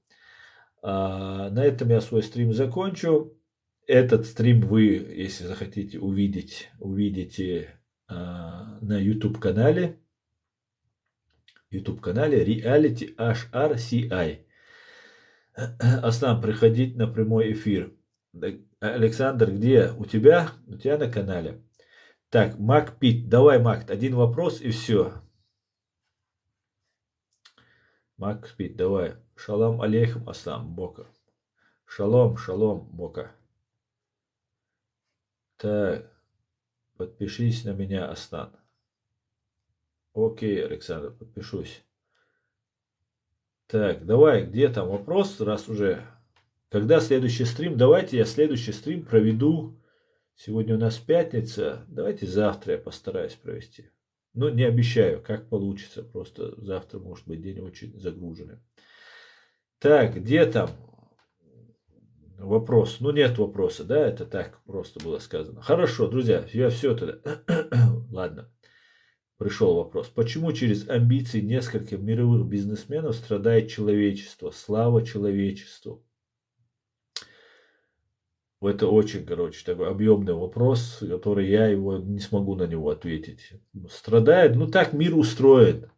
На этом я свой стрим закончу. Этот стрим вы, если захотите увидеть, увидите на YouTube канале. YouTube канале Reality HRCI. Аслан, приходить на прямой эфир. Александр, где? У тебя? У тебя на канале. Так, Мак Пит. Давай, Мак, один вопрос и все. Мак Пит, давай. Шалом алейхум, Аслам, Бока. Шалом, шалом, Бока. Так, подпишись на меня, Аслан. Окей, Александр, подпишусь. Так, давай, где там вопрос, раз уже... Когда следующий стрим? Давайте я следующий стрим проведу. Сегодня у нас пятница. Давайте завтра я постараюсь провести. Ну, не обещаю, как получится. Просто завтра может быть день очень загруженный. Так, где там вопрос? Ну, нет вопроса, да? Это так просто было сказано. Хорошо, друзья, я все тогда. Ладно. Пришел вопрос. Почему через амбиции нескольких мировых бизнесменов страдает человечество? Слава человечеству. Это очень, короче, такой объемный вопрос, который я его не смогу на него ответить. Страдает, ну так мир устроен.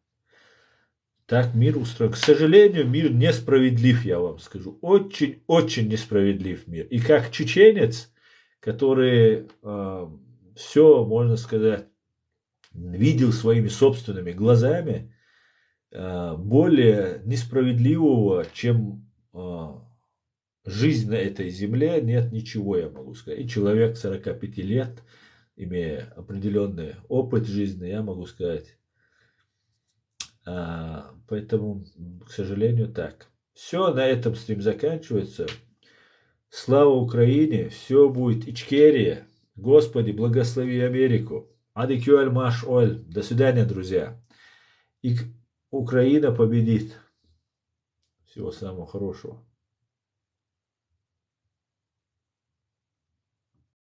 Так мир устроен. К сожалению, мир несправедлив, я вам скажу. Очень несправедлив мир. И как чеченец, который все, можно сказать, видел своими собственными глазами, более несправедливого, чем жизнь на этой земле, нет ничего, я могу сказать. И человек 45 лет, имея определенный опыт жизни, я могу сказать. Поэтому, к сожалению, так. Все, на этом стрим заканчивается. Слава Украине, все будет Ичкерия. Господи, благослови Америку. Адикюаль маш оль. До свидания, друзья. И Украина победит. Всего самого хорошего.